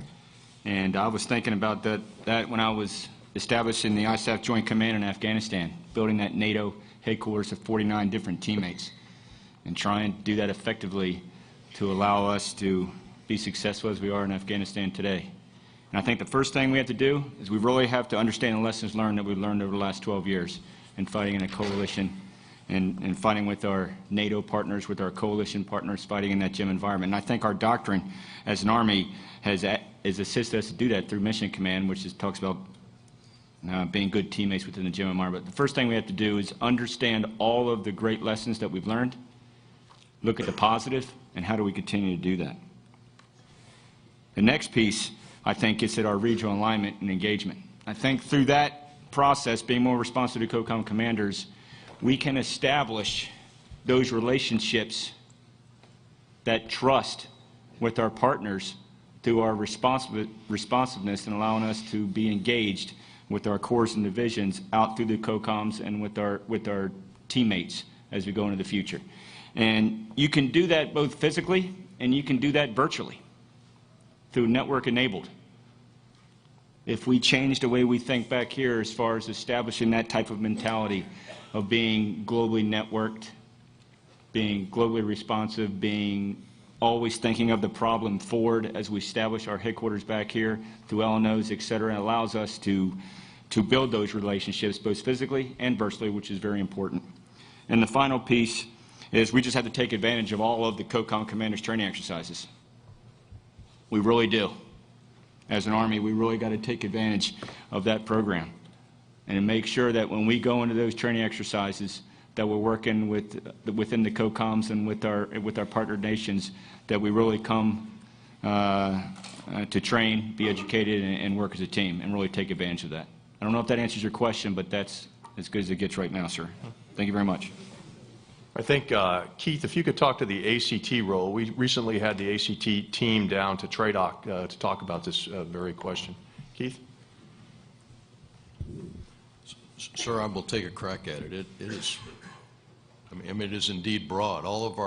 And I was thinking about that when I was establishing the ISAF Joint Command in Afghanistan, building that NATO headquarters of 49 different teammates, and trying to do that effectively to allow us to be successful as we are in Afghanistan today. And I think the first thing we have to do is we really have to understand the lessons learned that we've learned over the last 12 years in fighting in a coalition and fighting with our NATO partners, with our coalition partners, fighting in that GEM environment. And I think our doctrine as an Army has assisted us to do that through Mission Command, which talks about being good teammates within the GEM environment. The first thing we have to do is understand all of the great lessons that we've learned, look at the positive, and how do we continue to do that. The next piece, I think, is at our regional alignment and engagement. I think through that process, being more responsive to COCOM commanders, we can establish those relationships, that trust with our partners through our responsiveness and allowing us to be engaged with our corps and divisions out through the COCOMs and with our teammates as we go into the future. And you can do that both physically and you can do that virtually through network enabled. If we change the way we think back here as far as establishing that type of mentality of being globally networked, being globally responsive, being always thinking of the problem forward as we establish our headquarters back here through LNOs, et cetera, allows us to build those relationships both physically and virtually, which is very important. And the final piece is we just have to take advantage of all of the COCOM commanders training exercises. We really do. As an Army, we really got to take advantage of that program and make sure that when we go into those training exercises that we're working within the COCOMs and with our partner nations, that we really come to train, be educated, and work as a team and really take advantage of that. I don't know if that answers your question, but that's as good as it gets right now, sir. Thank you very much. I think, Keith, if you could talk to the ACT role. We recently had the ACT team down to TRADOC to talk about this very question. Keith? Sir, I will take a crack at it. It is, I mean, it is indeed broad. All of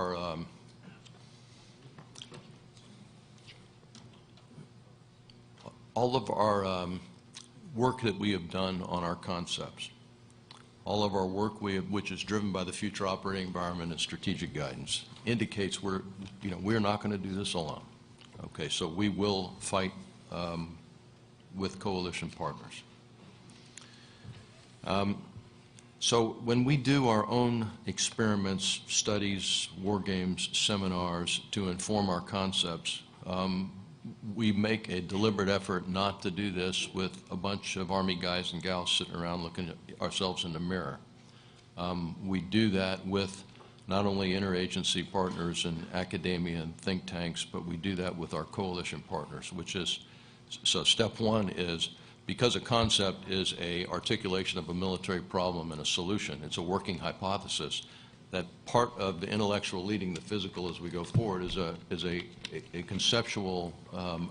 our work that we have done on our concepts, all of our work which is driven by the future operating environment and strategic guidance, indicates we're not going to do this alone. Okay, so we will fight with coalition partners. So when we do our own experiments, studies, war games, seminars to inform our concepts, we make a deliberate effort not to do this with a bunch of Army guys and gals sitting around looking at ourselves in the mirror. We do that with not only interagency partners and academia and think tanks, but we do that with our coalition partners, which is, so step one is, because a concept is a articulation of a military problem and a solution, it's a working hypothesis, that part of the intellectual leading the physical as we go forward is a conceptual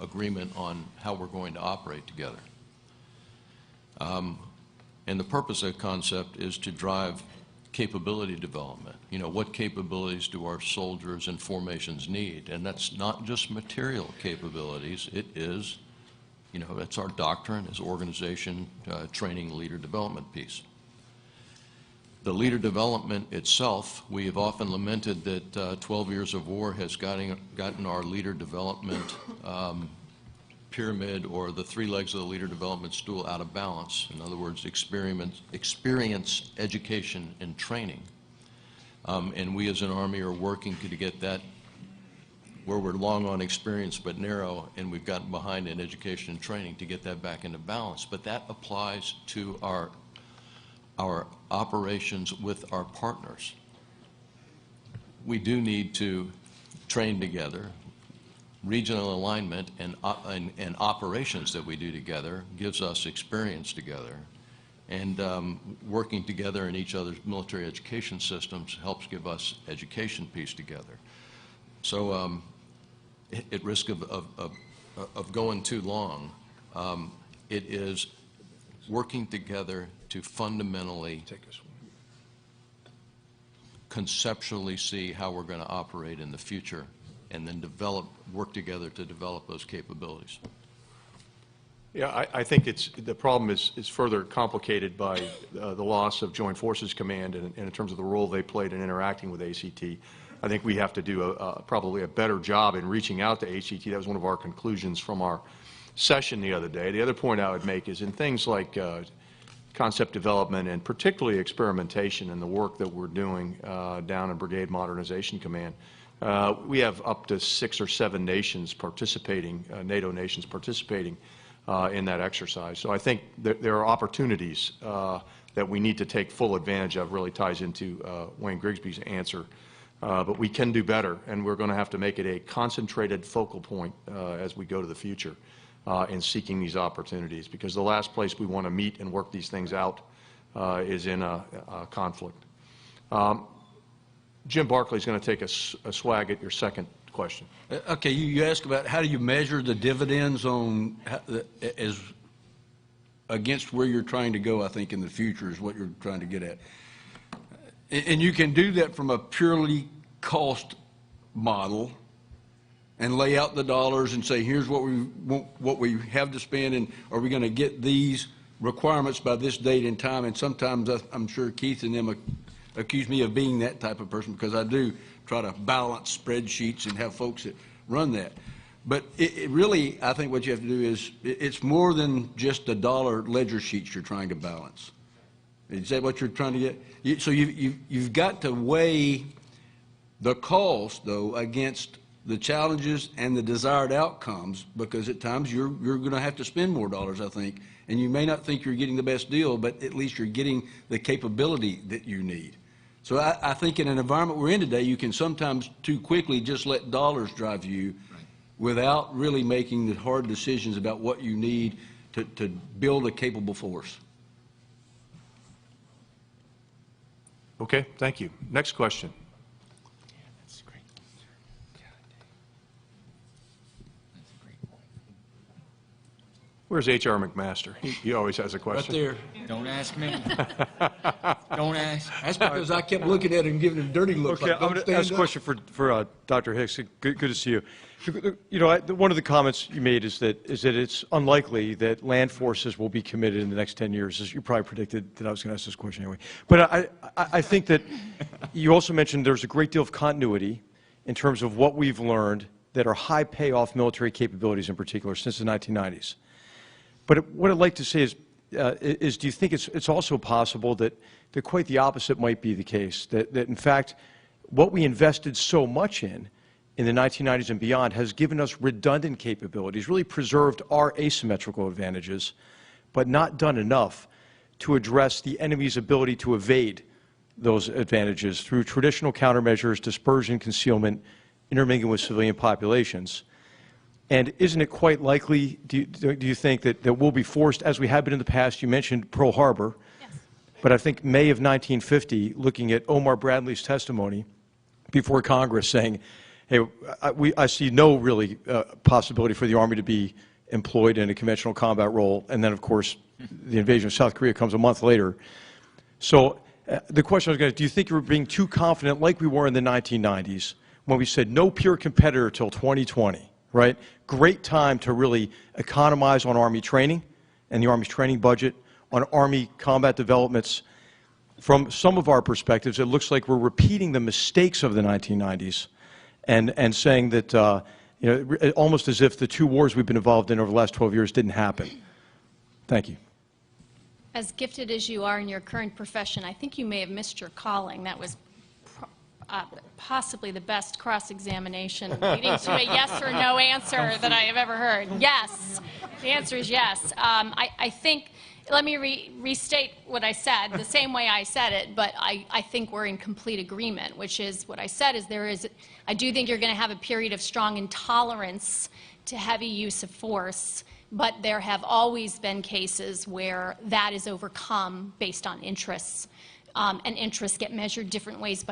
agreement on how we're going to operate together. And the purpose of that concept is to drive capability development. You know, what capabilities do our soldiers and formations need? And that's not just material capabilities, it is, you know, it's our doctrine, it's organization, training, leader development piece. The leader development itself, we have often lamented that 12 years of war has gotten our leader development pyramid, or the three legs of the leader development stool, out of balance. In other words, experience, education, and training. And we as an Army are working to get that, where we're long on experience but narrow, and we've gotten behind in education and training, to get that back into balance. But that applies to our operations with our partners. We do need to train together. Regional alignment and operations that we do together gives us experience together. And working together in each other's military education systems helps give us education piece together. So at risk of going too long, it is working together to fundamentally conceptually see how we're going to operate in the future, and then work together to develop those capabilities. Yeah, I think the problem is further complicated by the loss of Joint Forces Command and in terms of the role they played in interacting with ACT. I think we have to do probably a better job in reaching out to ACT. That was one of our conclusions from our session the other day. The other point I would make is in things like concept development and particularly experimentation and the work that we're doing down in Brigade Modernization Command. We have up to 6 or 7 nations participating, NATO nations participating in that exercise. So I think there are opportunities that we need to take full advantage of. Really ties into Wayne Grigsby's answer. But we can do better, and we're going to have to make it a concentrated focal point as we go to the future in seeking these opportunities, because the last place we want to meet and work these things out is in a conflict. Jim Barclay is going to take a swag at your second question. Okay, you asked about how do you measure the dividends on as against where you're trying to go, I think, in the future is what you're trying to get at. And you can do that from a purely cost model and lay out the dollars and say, here's what we have to spend, and are we going to get these requirements by this date and time? And sometimes I'm sure Keith and them accuse me of being that type of person, because I do try to balance spreadsheets and have folks that run that. But it really, I think what you have to do is, it's more than just the dollar ledger sheets you're trying to balance. Is that what you're trying to get? So you've got to weigh the cost, though, against the challenges and the desired outcomes, because at times you're going to have to spend more dollars, I think, and you may not think you're getting the best deal, but at least you're getting the capability that you need. So I think in an environment we're in today, you can sometimes too quickly just let dollars drive you without really making the hard decisions about what you need to build a capable force. Okay, thank you. Next question. Where's H.R. McMaster? He always has a question. Right there. Don't ask me. Don't ask. That's because I kept looking at him and giving him dirty looks. Okay, like, I'm going to ask a question for Dr. Hicks. Good to see you. You know, one of the comments you made is that it's unlikely that land forces will be committed in the next 10 years. As you probably predicted that I was going to ask this question anyway. But I think that you also mentioned there's a great deal of continuity in terms of what we've learned that are high payoff military capabilities in particular since the 1990s. But what I'd like to say is is do you think it's also possible that quite the opposite might be the case, that in fact what we invested so much in the 1990s and beyond has given us redundant capabilities, really preserved our asymmetrical advantages, but not done enough to address the enemy's ability to evade those advantages through traditional countermeasures, dispersion, concealment, intermingling with civilian populations. And isn't it quite likely, do you think, that we'll be forced, as we have been in the past, you mentioned Pearl Harbor, Yes. but I think May of 1950, looking at Omar Bradley's testimony before Congress saying, hey, I see no really possibility for the Army to be employed in a conventional combat role, and then, of course, the invasion of South Korea comes a month later. So the question I was going to, do you think you were being too confident like we were in the 1990s when we said no peer competitor till 2020, right? Great time to really economize on Army training and the Army's training budget, on Army combat developments. From some of our perspectives, it looks like we're repeating the mistakes of the 1990s and saying that, you know, almost as if the two wars we've been involved in over the last 12 years didn't happen. Thank you. As gifted as you are in your current profession, I think you may have missed your calling. That was possibly the best cross-examination leading to a yes or no answer that I have ever heard. Yes. The answer is yes. I think, let me restate what I said, the same way I said it, but I think we're in complete agreement, which is what I said is I do think you're going to have a period of strong intolerance to heavy use of force, but there have always been cases where that is overcome based on interests, and interests get measured different ways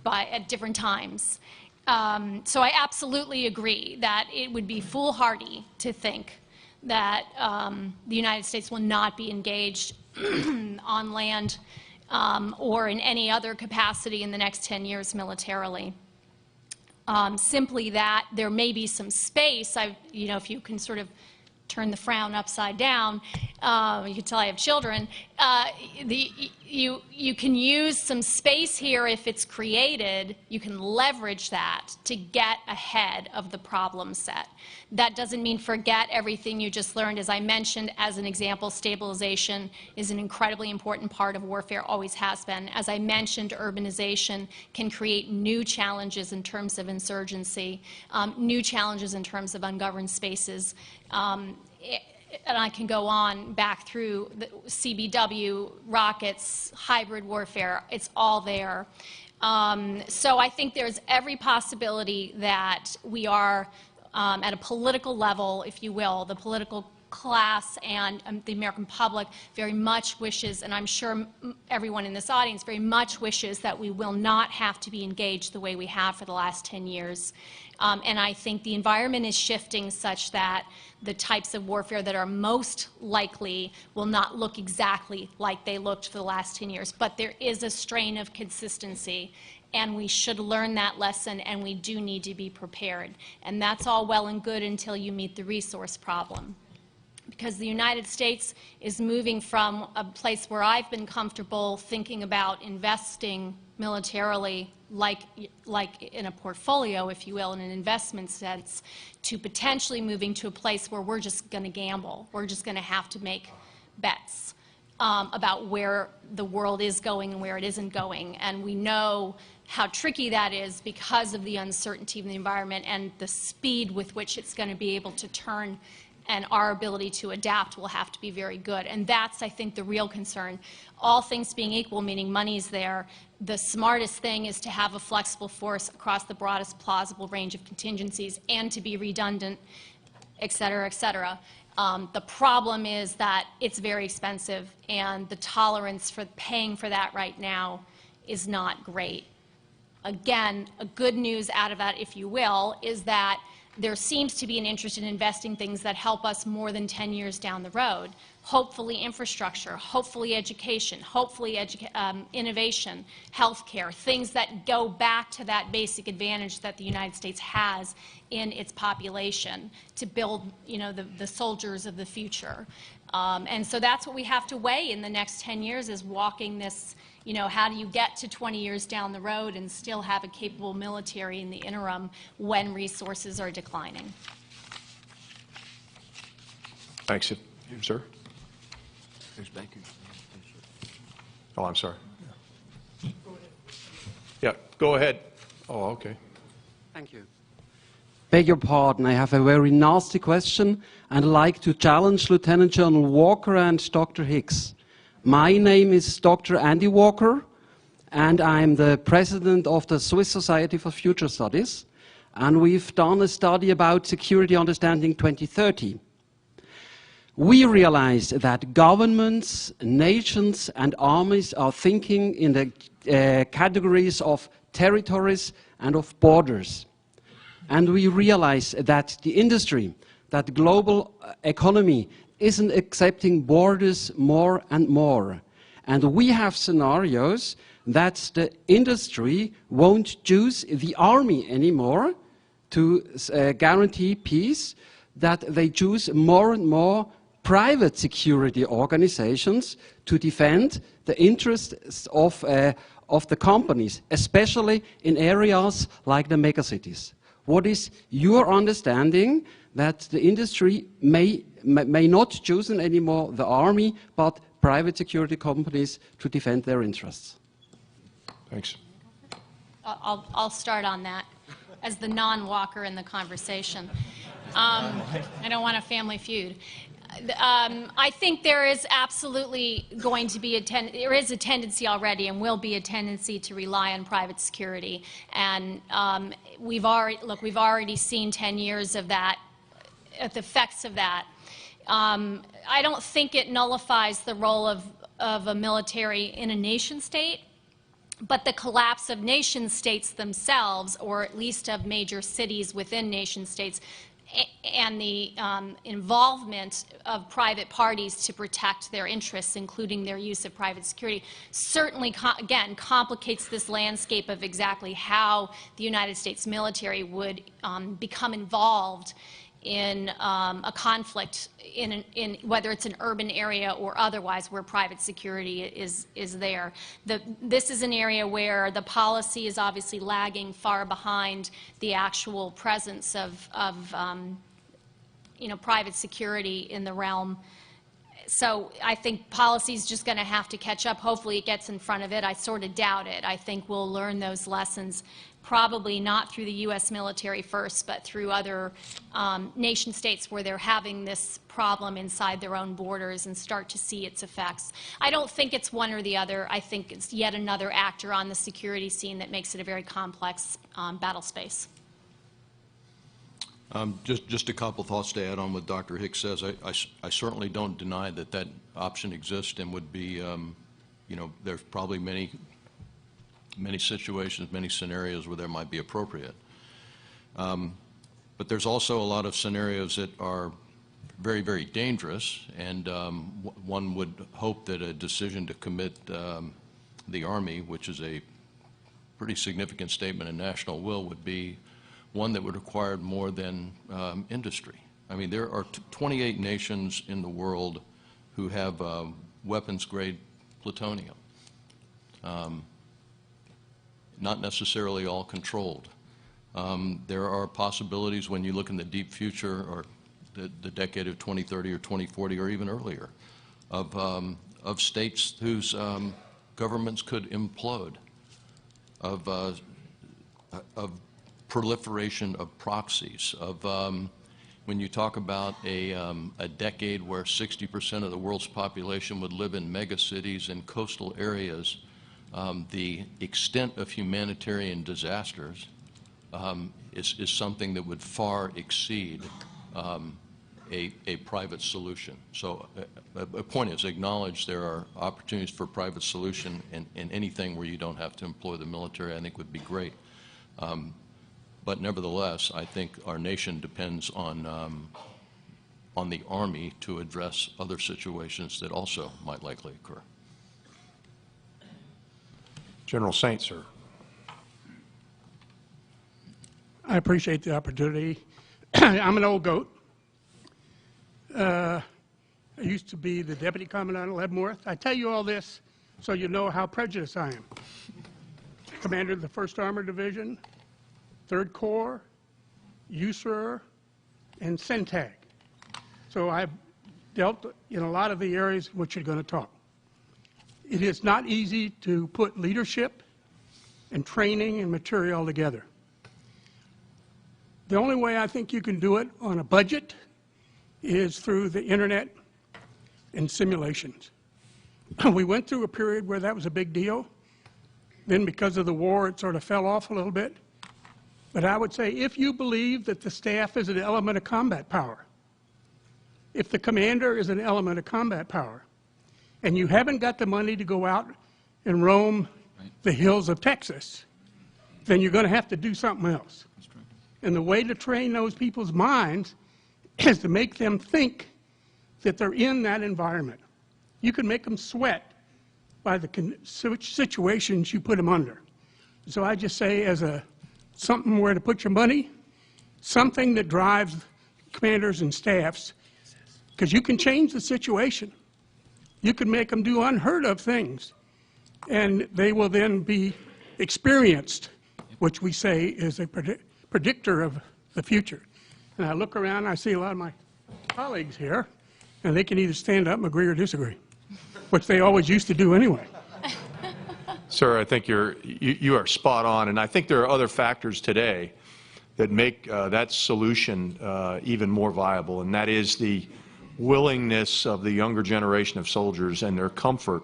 at different times. So I absolutely agree that it would be foolhardy to think that the United States will not be engaged on land or in any other capacity in the next 10 years militarily. Simply that there may be some space, you know, if you can sort of turn the frown upside down, you can tell I have children, you can use some space here if it's created. You can leverage that to get ahead of the problem set. That doesn't mean forget everything you just learned. As I mentioned, as an example, stabilization is an incredibly important part of warfare, always has been. As I mentioned, urbanization can create new challenges in terms of insurgency, new challenges in terms of ungoverned spaces. And I can go on back through the CBW, rockets, hybrid warfare, it's all there. So I think there's every possibility that we are at a political level, if you will, the political class and the American public very much wishes, and I'm sure everyone in this audience very much wishes, that we will not have to be engaged the way we have for the last 10 years. And I think the environment is shifting such that the types of warfare that are most likely will not look exactly like they looked for the last 10 years. But there is a strain of consistency, and we should learn that lesson, and we do need to be prepared. And that's all well and good until you meet the resource problem. Because the United States is moving from a place where I've been comfortable thinking about investing militarily like in a portfolio, if you will, in an investment sense, to potentially moving to a place where we're just going to gamble. We're just going to have to make bets about where the world is going and where it isn't going. And we know how tricky that is because of the uncertainty of the environment and the speed with which it's going to be able to turn, and our ability to adapt will have to be very good. And that's, I think, the real concern. All things being equal, meaning money's there, the smartest thing is to have a flexible force across the broadest plausible range of contingencies and to be redundant, et cetera, et cetera. The problem is that it's very expensive, and the tolerance for paying for that right now is not great. Again, a good news out of that, if you will, is that there seems to be an interest in investing things that help us more than 10 years down the road. Hopefully infrastructure, hopefully education, hopefully innovation, healthcare, things that go back to that basic advantage that the United States has in its population to build, you know, the soldiers of the future. And so that's what we have to weigh in the next 10 years, is walking this, you know, how do you get to 20 years down the road and still have a capable military in the interim when resources are declining? Thanks, sir. Oh, I'm sorry. Yeah, go ahead. Oh, okay. Thank you. Beg your pardon, I have a very nasty question and like to challenge Lieutenant General Walker and Dr. Hicks. My name is Dr. Andy Walker, and I'm the president of the Swiss Society for Future Studies, and we've done a study about Security Understanding 2030. We realized that governments, nations, and armies are thinking in the categories of territories and of borders. And we realize that the industry, that global economy isn't accepting borders more and more. And we have scenarios that the industry won't choose the army anymore to guarantee peace, that they choose more and more private security organizations to defend the interests of the companies, especially in areas like the megacities. What is your understanding that the industry may not choose anymore the army, but private security companies to defend their interests? Thanks. I'll start on that as the non-walker in the conversation. I don't want a family feud. I think there is absolutely going to be there is a tendency already, and will be a tendency to rely on private security. And we've already seen 10 years of that, the effects of that. I don't think it nullifies the role of a military in a nation state, but the collapse of nation states themselves, or at least of major cities within nation states, and the involvement of private parties to protect their interests, including their use of private security, certainly, again, complicates this landscape of exactly how the United States military would become involved in a conflict in whether it's an urban area or otherwise where private security is there. This is an area where the policy is obviously lagging far behind the actual presence of private security in the realm. So I think policy is just going to have to catch up. Hopefully it gets in front of it. I sort of doubt it. I think we'll learn those lessons probably not through the U.S. military first, but through other nation states where they're having this problem inside their own borders and start to see its effects. I don't think it's one or the other. I think it's yet another actor on the security scene that makes it a very complex battle space. Just a couple thoughts to add on what Dr. Hicks says. I certainly don't deny that that option exists and would be, there's probably many situations, many scenarios where there might be appropriate. But there's also a lot of scenarios that are very, very dangerous, and one would hope that a decision to commit the Army, which is a pretty significant statement of national will, would be one that would require more than industry. I mean, there are 28 nations in the world who have weapons-grade plutonium. Not necessarily all controlled. There are possibilities when you look in the deep future, or the decade of 2030 or 2040 or even earlier, of states whose governments could implode, of proliferation of proxies, of when you talk about a decade where 60% of the world's population would live in megacities and coastal areas, the extent of humanitarian disasters is something that would far exceed a private solution. So a point is, acknowledge there are opportunities for private solution, and anything where you don't have to employ the military I think would be great. But nevertheless, I think our nation depends on the Army to address other situations that also might likely occur. General Saint, sir. I appreciate the opportunity. I'm an old goat. I used to be the Deputy Commandant of Leavenworth. I tell you all this so you know how prejudiced I am. Commander of the 1st Armored Division, 3rd Corps, USER, and CENTAG. So I've dealt in a lot of the areas which you're going to talk. It is not easy to put leadership and training and material together. The only way I think you can do it on a budget is through the internet and simulations. We went through a period where that was a big deal. Then because of the war, it sort of fell off a little bit. But I would say if you believe that the staff is an element of combat power, if the commander is an element of combat power, and you haven't got the money to go out and roam the hills of Texas, then you're going to have to do something else. And the way to train those people's minds is to make them think that they're in that environment. You can make them sweat by the situations you put them under. So I just say as something where to put your money, something that drives commanders and staffs, because you can change the situation. You can make them do unheard of things, and they will then be experienced, which we say is a predictor of the future. And I look around, I see a lot of my colleagues here, and they can either stand up and agree or disagree, which they always used to do anyway. Sir, I think you are spot on, and I think there are other factors today that make that solution even more viable, and that is the willingness of the younger generation of soldiers and their comfort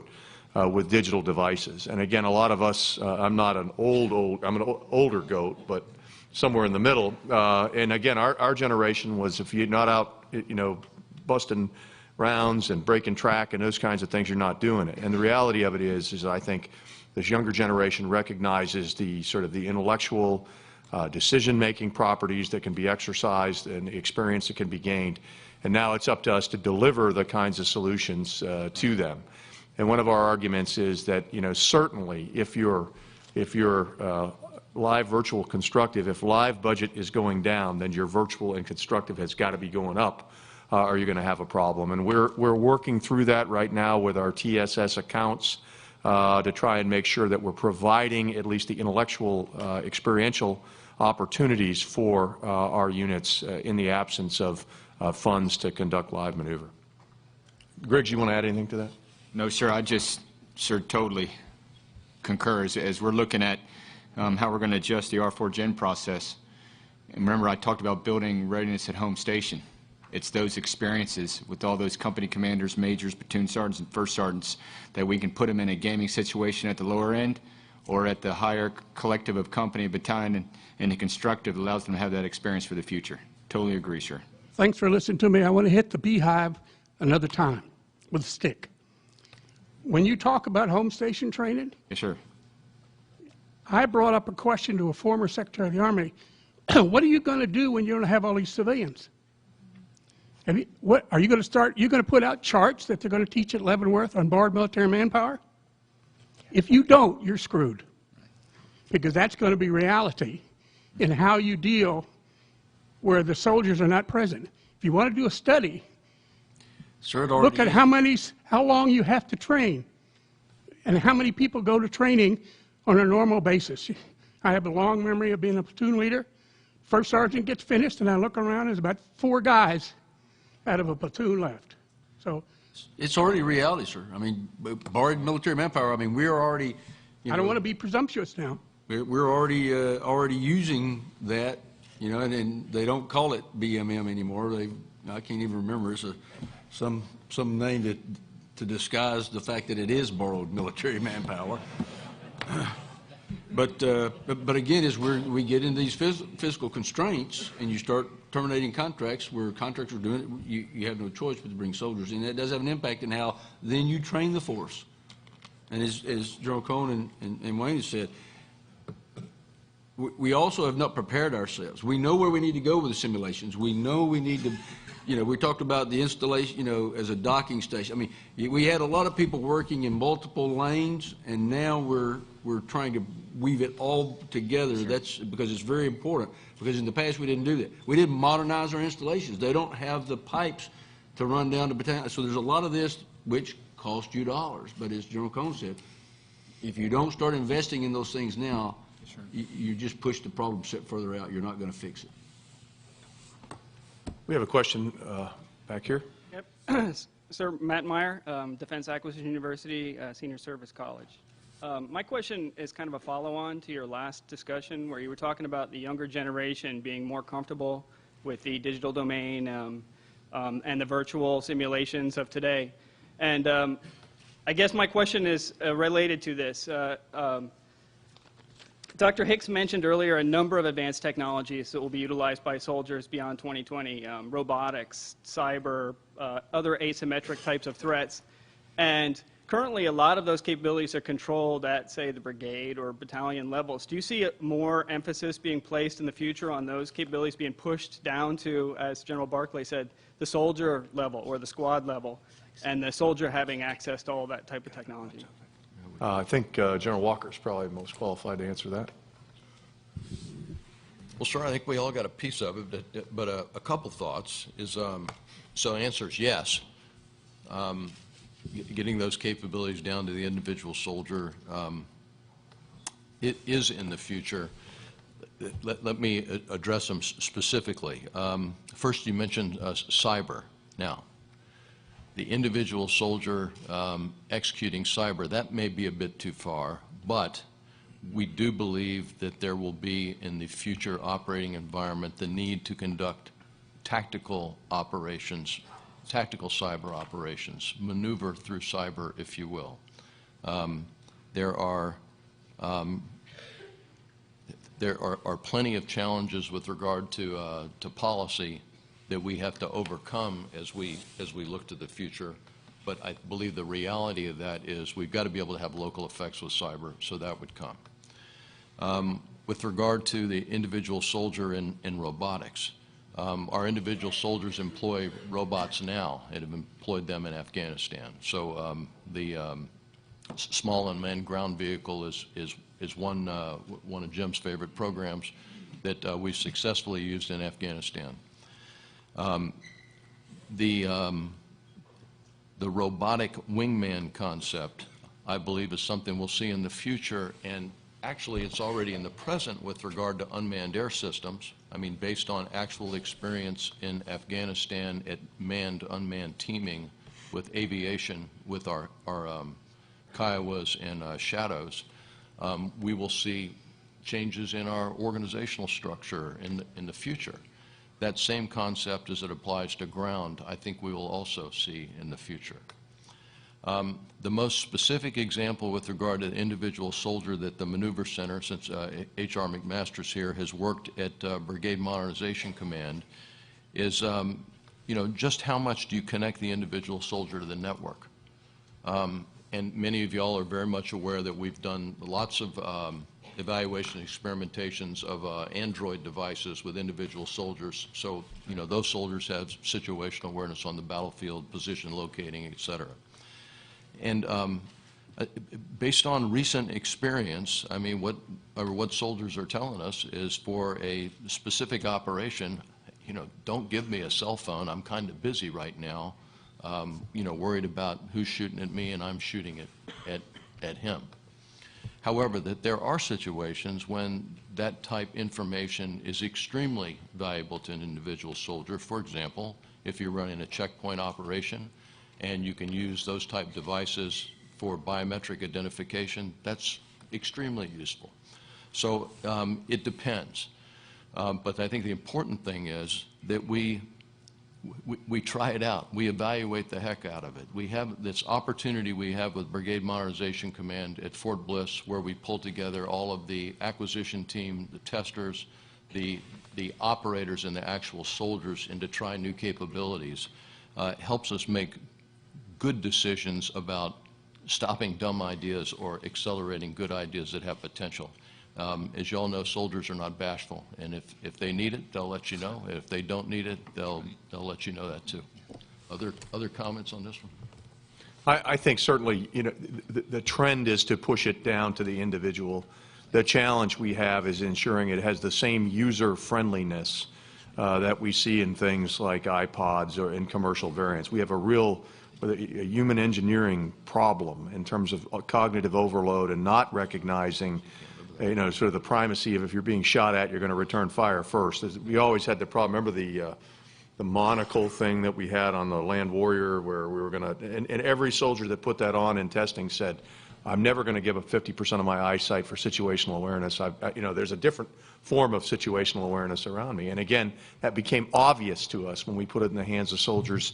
with digital devices. And again, a lot of us, I'm not an I'm an older goat, but somewhere in the middle. And again, our generation was, if you're not out, busting rounds and breaking track and those kinds of things, you're not doing it. And the reality of it is I think this younger generation recognizes the sort of the intellectual decision-making properties that can be exercised and the experience that can be gained. And now it's up to us to deliver the kinds of solutions to them. And one of our arguments is that, certainly if you're live, virtual, constructive, if live budget is going down, then your virtual and constructive has got to be going up, or you're going to have a problem. And we're working through that right now with our TSS accounts to try and make sure that we're providing at least the intellectual, experiential opportunities for our units in the absence of funds to conduct live maneuver. Griggs, you want to add anything to that? No, sir. I just, sir, totally concur as we're looking at how we're going to adjust the R4 Gen process. And remember, I talked about building readiness at home station. It's those experiences with all those company commanders, majors, platoon sergeants, and first sergeants that we can put them in a gaming situation at the lower end or at the higher collective of company, battalion, and the constructive allows them to have that experience for the future. Totally agree, sir. Thanks for listening to me. I want to hit the beehive another time with a stick. When you talk about home station training, Yes, sir. I brought up a question to a former Secretary of the Army. What are you going to do when you don't have all these civilians? What are you going to start? You're going to put out charts that they're going to teach at Leavenworth on borrowed military manpower? If you don't, you're screwed, because that's going to be reality in how you deal where the soldiers are not present. If you want to do a study, Sir, look at how long you have to train and how many people go to training on a normal basis. I have a long memory of being a platoon leader. First sergeant gets finished, and I look around, there's about 4 guys out of a platoon left. So it's already reality, sir. I mean, borrowed military manpower, I mean, we're already, I don't want to be presumptuous now. we're already using that, and they don't call it BMM anymore. I can't even remember. It's some name to disguise the fact that it is borrowed military manpower. But again, as we get into these fiscal constraints and you start terminating contracts where contracts are doing it, you have no choice but to bring soldiers in. That does have an impact on how then you train the force. And as General Cohn and Wayne has said, we also have not prepared ourselves. We know where we need to go with the simulations. We know we need to, we talked about the installation, as a docking station. I mean, we had a lot of people working in multiple lanes, and now we're trying to weave it all together. Sure. That's because it's very important, because in the past we didn't do that. We didn't modernize our installations. They don't have the pipes to run down to battalion. So there's a lot of this which cost you dollars. But as General Cohn said, if you don't start investing in those things now, sure, you just push the problem set further out. You're not going to fix it. We have a question back here. Yep. Sir, Matt Meyer, Defense Acquisition University, Senior Service College. My question is kind of a follow-on to your last discussion where you were talking about the younger generation being more comfortable with the digital domain and the virtual simulations of today. And I guess my question is related to this. Dr. Hicks mentioned earlier a number of advanced technologies that will be utilized by soldiers beyond 2020, robotics, cyber, other asymmetric types of threats. And currently, a lot of those capabilities are controlled at, say, the brigade or battalion levels. Do you see more emphasis being placed in the future on those capabilities being pushed down to, as General Barclay said, the soldier level or the squad level, and the soldier having access to all that type of technology? I think General Walker is probably the most qualified to answer that. Well, sir, I think we all got a piece of it, but a couple thoughts is, so the answer is yes. Getting those capabilities down to the individual soldier, it is in the future. Let me address them specifically. First, you mentioned cyber. Now, the individual soldier executing cyber, that may be a bit too far, but we do believe that there will be in the future operating environment the need to conduct tactical operations, tactical cyber operations, maneuver through cyber, if you will. There are plenty of challenges with regard to policy that we have to overcome as we look to the future. But I believe the reality of that is we've got to be able to have local effects with cyber, so that would come. With regard to the individual soldier in robotics, our individual soldiers employ robots now and have employed them in Afghanistan. So the small unmanned ground vehicle is one of Jim's favorite programs that we've successfully used in Afghanistan. The robotic wingman concept, I believe, is something we'll see in the future, and actually it's already in the present with regard to unmanned air systems. I mean, based on actual experience in Afghanistan at manned-unmanned teaming with aviation, with our Kiowas and Shadows, we will see changes in our organizational structure in the future. That same concept as it applies to ground, I think we will also see in the future. The most specific example with regard to the individual soldier that the Maneuver Center, since H.R. McMaster's here, has worked at Brigade Modernization Command is, just how much do you connect the individual soldier to the network? And many of y'all are very much aware that we've done lots of evaluation experimentations of Android devices with individual soldiers. So, those soldiers have situational awareness on the battlefield, position locating, et cetera. And based on recent experience, I mean, what soldiers are telling us is for a specific operation, don't give me a cell phone. I'm kind of busy right now, worried about who's shooting at me and I'm shooting at him. However, that there are situations when that type information is extremely valuable to an individual soldier. For example, if you're running a checkpoint operation and you can use those type devices for biometric identification, that's extremely useful. So it depends. But I think the important thing is that we try it out. We evaluate the heck out of it. We have this opportunity we have with Brigade Modernization Command at Fort Bliss, where we pull together all of the acquisition team, the testers, the operators, and the actual soldiers, and to try new capabilities. Helps us make good decisions about stopping dumb ideas or accelerating good ideas that have potential. As you all know, soldiers are not bashful, and if they need it, they'll let you know. If they don't need it, they'll let you know that too. Other comments on this one? I think certainly, the trend is to push it down to the individual. The challenge we have is ensuring it has the same user friendliness that we see in things like iPods or in commercial variants. We have a real human engineering problem in terms of cognitive overload and not recognizing sort of the primacy of if you're being shot at, you're going to return fire first. We always had the problem. Remember the monocle thing that we had on the Land Warrior, where we were going to, and every soldier that put that on in testing said, I'm never going to give up 50% of my eyesight for situational awareness. There's a different form of situational awareness around me. And again, that became obvious to us when we put it in the hands of soldiers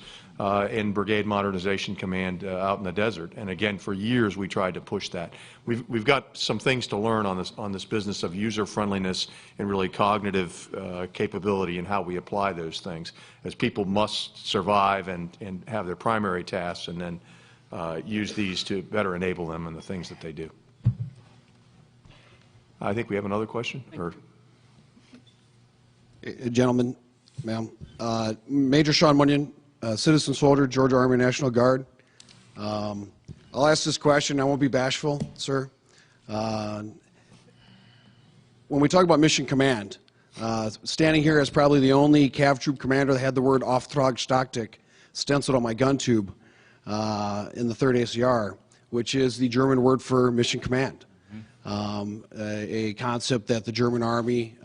in Brigade Modernization Command out in the desert. And again, for years we tried to push that. We've got some things to learn on this business of user friendliness and really cognitive capability and how we apply those things, as people must survive and have their primary tasks, and then use these to better enable them in the things that they do. I think we have another question. Or Gentlemen, ma'am. Major Sean Munyon, citizen soldier, Georgia Army National Guard. I'll ask this question. I won't be bashful, sir. When we talk about mission command, standing here as probably the only Cav troop commander that had the word Auftragsstaktik stenciled on my gun tube in the 3rd ACR, which is the German word for mission command, a concept that the German Army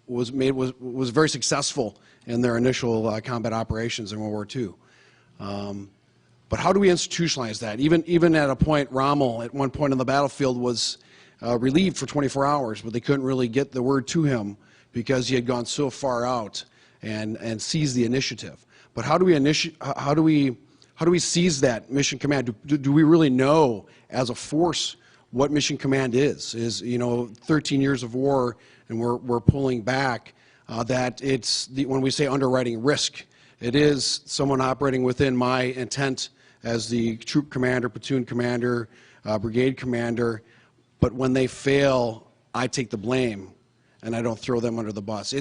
was very successful in their initial combat operations in World War II. But how do we institutionalize that? Even at a point, Rommel at one point on the battlefield was relieved for 24 hours, but they couldn't really get the word to him because he had gone so far out and seized the initiative. But how do we seize that mission command? Do we really know as a force what mission command is? 13 years of war and we're pulling back, that when we say underwriting risk, it is someone operating within my intent as the troop commander, platoon commander, brigade commander, but when they fail, I take the blame and I don't throw them under the bus.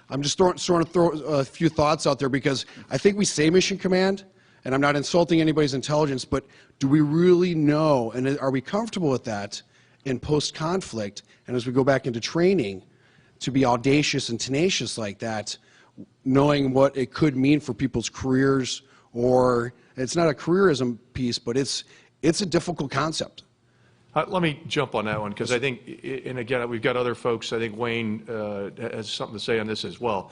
I'm just throwing a few thoughts out there, because I think we say mission command, and I'm not insulting anybody's intelligence, but do we really know, and are we comfortable with that in post-conflict, and as we go back into training, to be audacious and tenacious like that, knowing what it could mean for people's careers? Or it's not a careerism piece, but it's a difficult concept. Let me jump on that one, because I think, and again, we've got other folks, I think Wayne has something to say on this as well.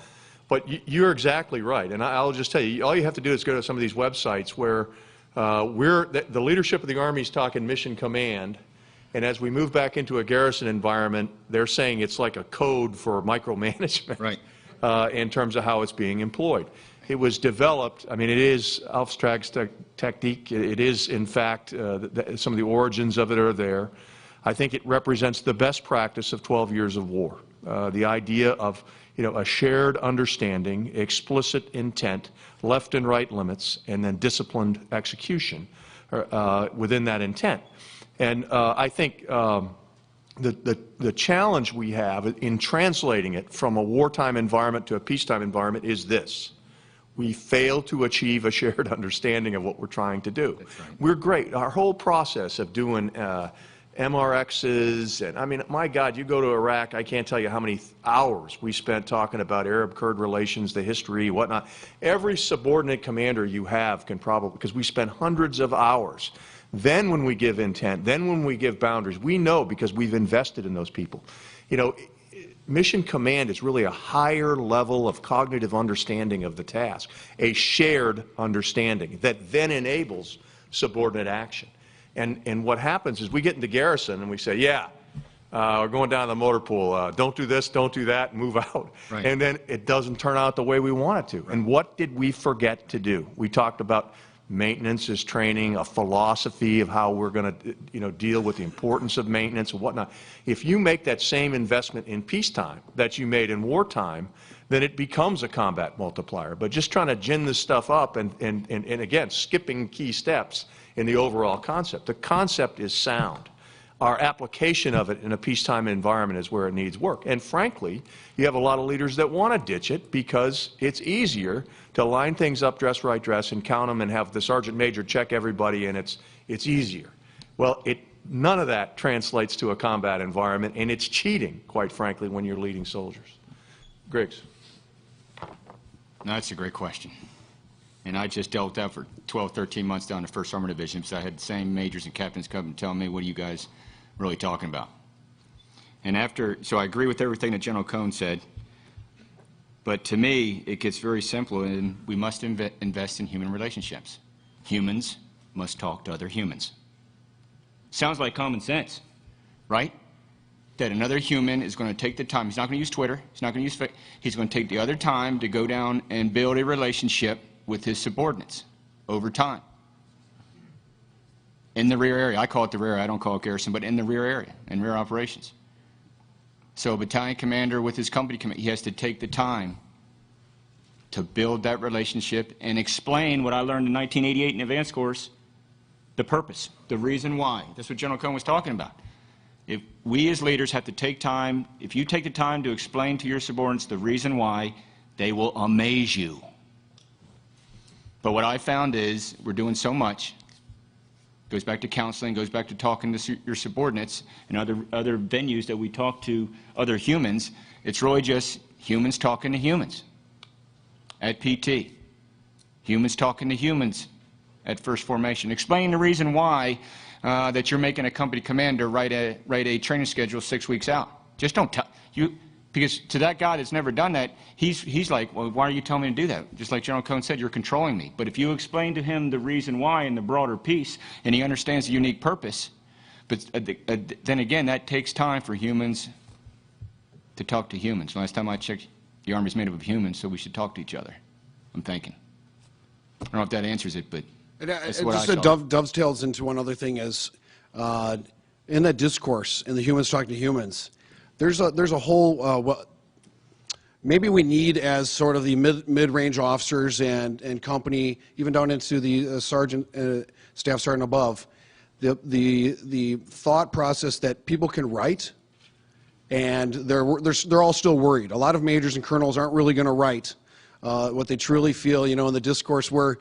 But you're exactly right, and I'll just tell you, all you have to do is go to some of these websites where the leadership of the Army is talking mission command, and as we move back into a garrison environment, they're saying it's like a code for micromanagement, right, in terms of how it's being employed. It was developed, I mean, it is Auftragstechnik, it is, in fact, some of the origins of it are there. I think it represents the best practice of 12 years of war. The idea of, a shared understanding, explicit intent, left and right limits, and then disciplined execution within that intent. And I think the challenge we have in translating it from a wartime environment to a peacetime environment is this. We fail to achieve a shared understanding of what we're trying to do. That's right. We're great. Our whole process of doing MRXs, and I mean, my God, you go to Iraq, I can't tell you how many hours we spent talking about Arab-Kurd relations, the history, whatnot. Every subordinate commander you have can probably, because we spend hundreds of hours. Then when we give intent, then when we give boundaries, we know because we've invested in those people. Mission command is really a higher level of cognitive understanding of the task, a shared understanding that then enables subordinate action. And what happens is we get into garrison and we say, yeah, we're going down to the motor pool, don't do this, don't do that, move out. Right. And then it doesn't turn out the way we want it to. Right. And what did we forget to do? We talked about maintenance is training, a philosophy of how we're going to deal with the importance of maintenance and whatnot. If you make that same investment in peacetime that you made in wartime, then it becomes a combat multiplier. But just trying to gin this stuff up and again, skipping key steps in the overall concept. The concept is sound. Our application of it in a peacetime environment is where it needs work. And frankly, you have a lot of leaders that want to ditch it because it's easier to line things up, dress, right, dress, and count them and have the sergeant major check everybody, and it's easier. Well, none of that translates to a combat environment, and it's cheating, quite frankly, when you're leading soldiers. Griggs. No, that's a great question. And I just dealt with that for 12, 13 months down the 1st Armored Division, so I had the same majors and captains come and tell me, what are you guys really talking about? And so I agree with everything that General Cohn said, But to me, it gets very simple, and we must invest in human relationships. Humans must talk to other humans. Sounds like common sense, right? That another human is going to take the time. He's not going to use Twitter. He's not going to use Facebook. He's going to take the other time to go down and build a relationship with his subordinates over time. In the rear area. I call it the rear area. I don't call it garrison, but in the rear area, in rear operations. So a battalion commander with his company commander, he has to take the time to build that relationship and explain what I learned in 1988 in advanced course, the purpose, the reason why. That's what General Cohn was talking about. If we as leaders have to take time, if you take the time to explain to your subordinates the reason why, they will amaze you. But what I found is we're doing so much, goes back to counseling, goes back to talking to your subordinates and other venues that we talk to other humans. It's really just humans talking to humans at PT, humans talking to humans at first formation. Explain the reason why that you're making a company commander write a training schedule 6 weeks out. Just don't tell you, because to that guy that's never done that, he's like, well, why are you telling me to do that? Just like General Cohn said, you're controlling me. But if you explain to him the reason why in the broader piece, and he understands the unique purpose, but then again, that takes time for humans to talk to humans. Last time I checked, the Army's made up of humans, so we should talk to each other, I'm thinking. I don't know if that answers it, but that's what I saw. It just dovetails into one other thing is, in that discourse, in the humans talking to humans, there's a whole, maybe we need as sort of the mid-range officers and company, even down into the sergeant, staff sergeant above, the thought process that people can write, and they're all still worried. A lot of majors and colonels aren't really going to write what they truly feel, in the discourse where,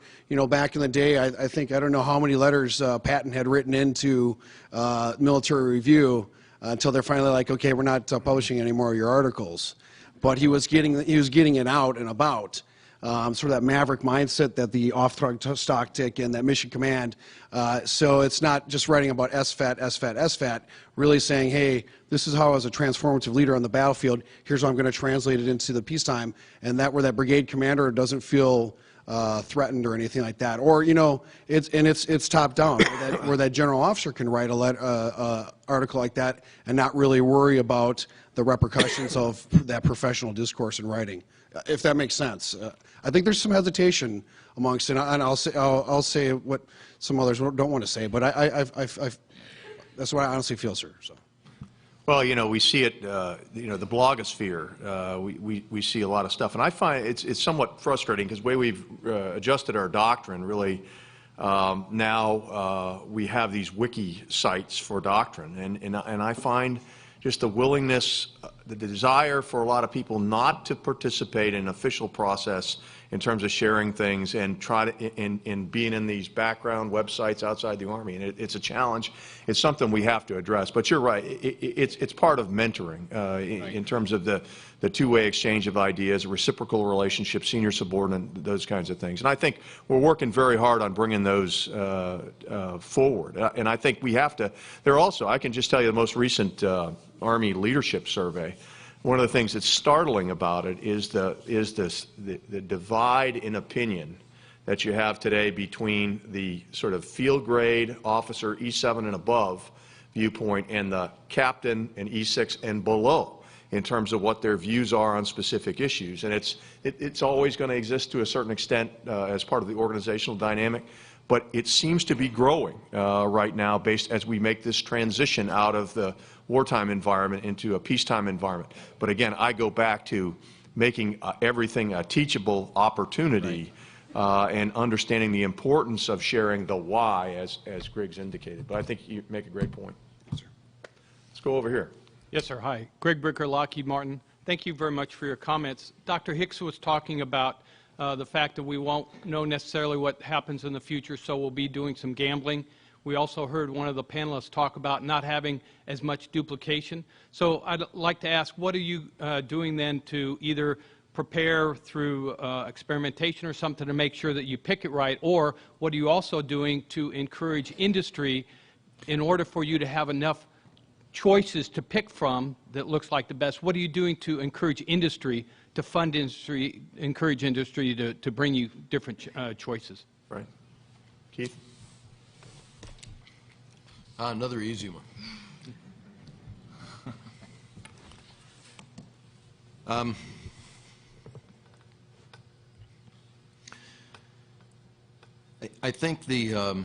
back in the day, I think, I don't know how many letters Patton had written into Military Review until they're finally like, okay, we're not publishing any more of your articles. But he was getting it out and about. Sort of that maverick mindset that the off-stock tick and that mission command. So it's not just writing about SFAT, SFAT, SFAT, really saying, hey, this is how as a transformative leader on the battlefield, here's how I'm going to translate it into the peacetime, and that where that brigade commander doesn't feel threatened or anything like that. Or, it's top down, where that general officer can write a article like that and not really worry about the repercussions of that professional discourse and writing, if that makes sense. I think there's some hesitation amongst, and I'll say what some others don't want to say, but that's what I honestly feel, sir. So. Well, we see it, the blogosphere, we see a lot of stuff. And I find it's somewhat frustrating because the way we've adjusted our doctrine, really, now we have these wiki sites for doctrine. And I find just the willingness, the desire for a lot of people not to participate in an official process in terms of sharing things and try to in being in these background websites outside the Army. And it's a challenge. It's something we have to address. But you're right. It's part of mentoring in terms of the two-way exchange of ideas, reciprocal relationship, senior subordinate, those kinds of things. And I think we're working very hard on bringing those forward. And I think we have to. There also, I can just tell you the most recent Army leadership survey. One of the things that's startling about it is the divide in opinion that you have today between the sort of field grade officer E7 and above viewpoint and the captain and E6 and below in terms of what their views are on specific issues. And it's always going to exist to a certain extent as part of the organizational dynamic, but it seems to be growing right now based as we make this transition out of the wartime environment into a peacetime environment. But again, I go back to making everything a teachable opportunity, right, and understanding the importance of sharing the why, as Griggs indicated. But I think you make a great point. Yes, sir. Let's go over here. Yes, sir. Hi. Greg Bricker, Lockheed Martin. Thank you very much for your comments. Dr. Hicks was talking about the fact that we won't know necessarily what happens in the future, so we'll be doing some gambling. We also heard one of the panelists talk about not having as much duplication. So I'd like to ask, what are you doing then to either prepare through experimentation or something to make sure that you pick it right, or what are you also doing to encourage industry in order for you to have enough choices to pick from that looks like the best? What are you doing to encourage industry, to fund industry, encourage industry to bring you different choices? Right. Keith? Another easy one. I think the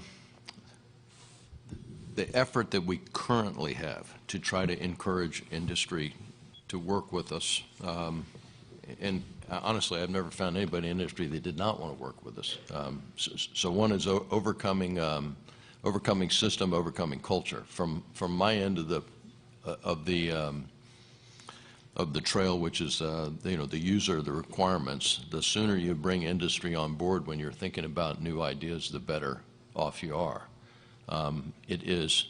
effort that we currently have to try to encourage industry to work with us, and honestly, I've never found anybody in industry that did not want to work with us. So one is overcoming system, overcoming culture. From my end of the trail, which is the user, the requirements. The sooner you bring industry on board when you're thinking about new ideas, the better off you are. It is,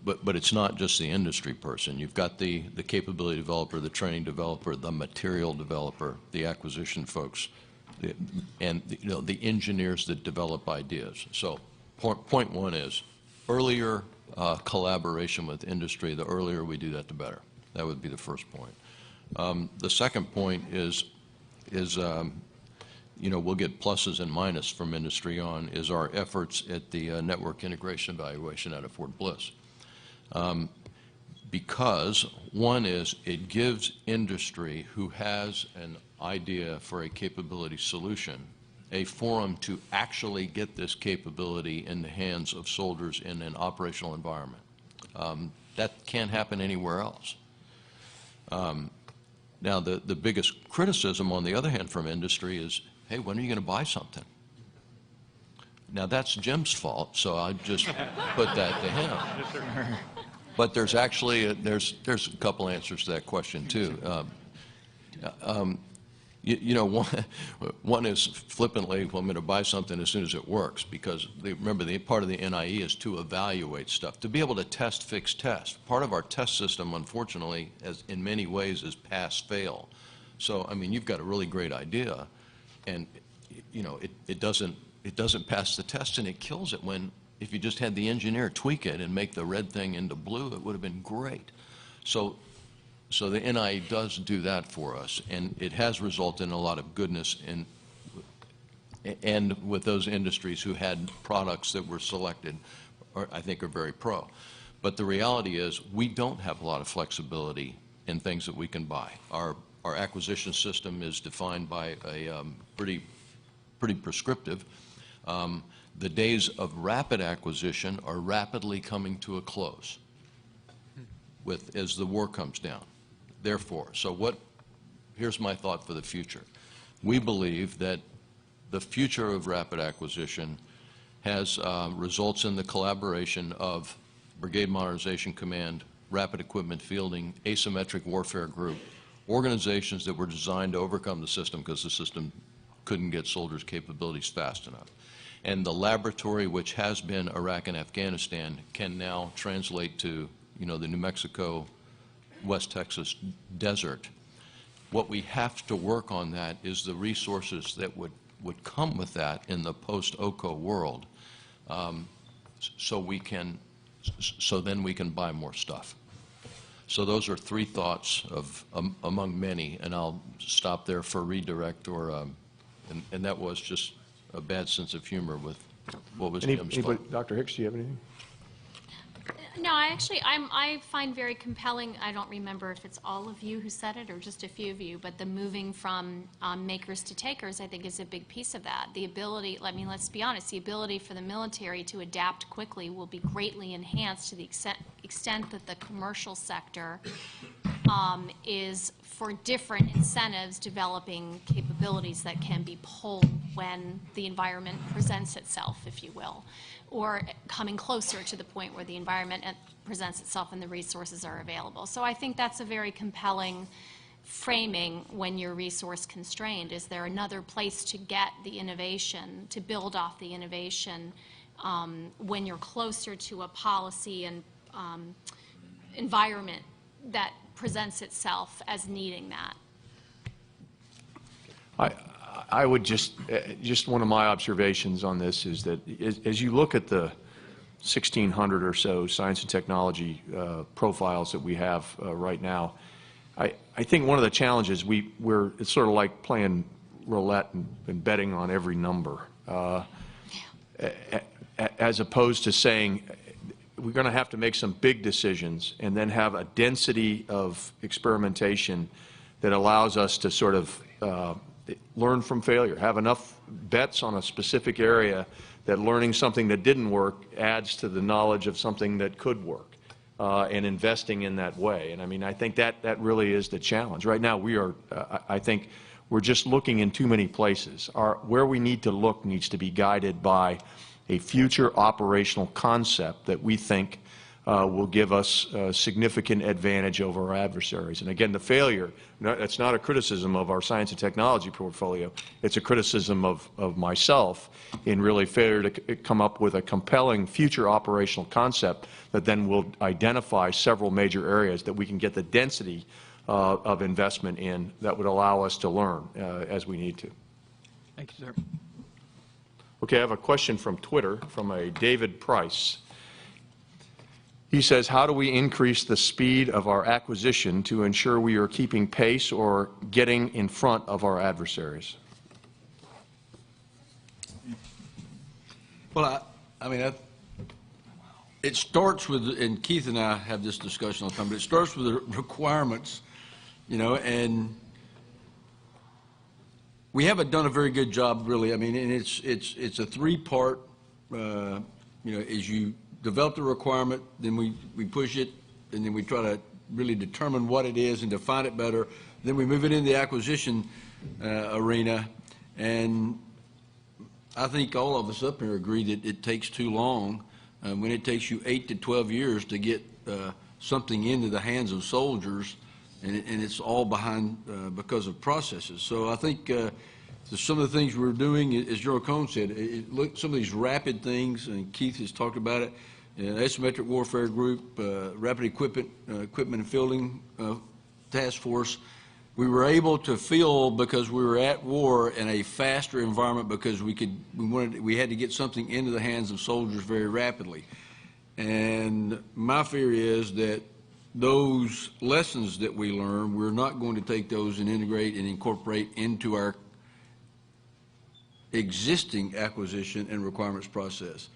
but it's not just the industry person. You've got the capability developer, the training developer, the material developer, the acquisition folks, and the engineers that develop ideas. So point one is earlier collaboration with industry. The earlier we do that, the better. That would be the first point. The second point is we'll get pluses and minuses from industry on is our efforts at the network integration evaluation out of Fort Bliss. Because one is it gives industry who has an idea for a capability solution a forum to actually get this capability in the hands of soldiers in an operational environment. That can't happen anywhere else. Now, the biggest criticism, on the other hand, from industry is, hey, when are you going to buy something? Now, that's Jim's fault, so I just put that to him. But there's actually there's a couple answers to that question too. One is flippantly, well, I'm going to buy something as soon as it works, because remember, the part of the NIE is to evaluate stuff, to be able to test, fix, test. Part of our test system, unfortunately, in many ways, is pass-fail. So, I mean, you've got a really great idea, and it doesn't pass the test, and it kills it. When if you just had the engineer tweak it and make the red thing into blue, it would have been great. So the NIE does do that for us, and it has resulted in a lot of goodness and with those industries who had products that were selected, I think are very pro. But the reality is we don't have a lot of flexibility in things that we can buy. Our acquisition system is defined by a pretty prescriptive. The days of rapid acquisition are rapidly coming to a close as the war comes down. Therefore, here's my thought for the future. We believe that the future of rapid acquisition has results in the collaboration of Brigade Modernization Command, Rapid Equipment Fielding, Asymmetric Warfare Group, organizations that were designed to overcome the system because the system couldn't get soldiers' capabilities fast enough. And the laboratory, which has been Iraq and Afghanistan, can now translate to, the New Mexico, West Texas desert. What we have to work on that is the resources that would come with that in the post-OCO world, so then we can buy more stuff. So those are three thoughts among many, and I'll stop there for redirect and that was just a bad sense of humor with what was Jim's fault. Dr. Hicks, do you have anything? No, I find very compelling, I don't remember if it's all of you who said it or just a few of you, but the moving from makers to takers, I think, is a big piece of that. The ability, let's be honest, the ability for the military to adapt quickly will be greatly enhanced to the extent that the commercial sector is, for different incentives, developing capabilities that can be pulled when the environment presents itself, if you will, or coming closer to the point where the environment presents itself and the resources are available. So I think that's a very compelling framing when you're resource constrained. Is there another place to get the innovation, to build off the innovation when you're closer to a policy and environment that presents itself as needing that? I would just one of my observations on this is that as you look at the 1,600 or so science and technology profiles that we have right now. I think one of the challenges, it's sort of like playing roulette and betting on every number, as opposed to saying we're going to have to make some big decisions and then have a density of experimentation that allows us to sort of learn from failure, have enough bets on a specific area that learning something that didn't work adds to the knowledge of something that could work, and investing in that way. And I mean, I think that really is the challenge. Right now, I think we're just looking in too many places. Where we need to look needs to be guided by a future operational concept that we think will give us a significant advantage over our adversaries. And again, the failure, that's not a criticism of our science and technology portfolio. It's a criticism of myself in really failure to come up with a compelling future operational concept that then will identify several major areas that we can get the density of investment in that would allow us to learn as we need to. Thank you, sir. Okay, I have a question from Twitter from a David Price. He says, how do we increase the speed of our acquisition to ensure we are keeping pace or getting in front of our adversaries? Well, I mean, it starts with, and Keith and I have this discussion all the time, but it starts with the requirements, and we haven't done a very good job, really. I mean, and it's a three-part, as you develop the requirement, then we push it, and then we try to really determine what it is and define it better. Then we move it into the acquisition arena, and I think all of us up here agree that it takes too long. When it takes you 8 to 12 years to get something into the hands of soldiers, and it's all behind because of processes. So I think some of the things we're doing, as General Cohn said, look, some of these rapid things, and Keith has talked about it, asymmetric warfare group, rapid equipment and fielding task force. We were able to field because we were at war in a faster environment because we had to get something into the hands of soldiers very rapidly. And my fear is that those lessons that we learn, we're not going to take those and integrate and incorporate into our existing acquisition and requirements process.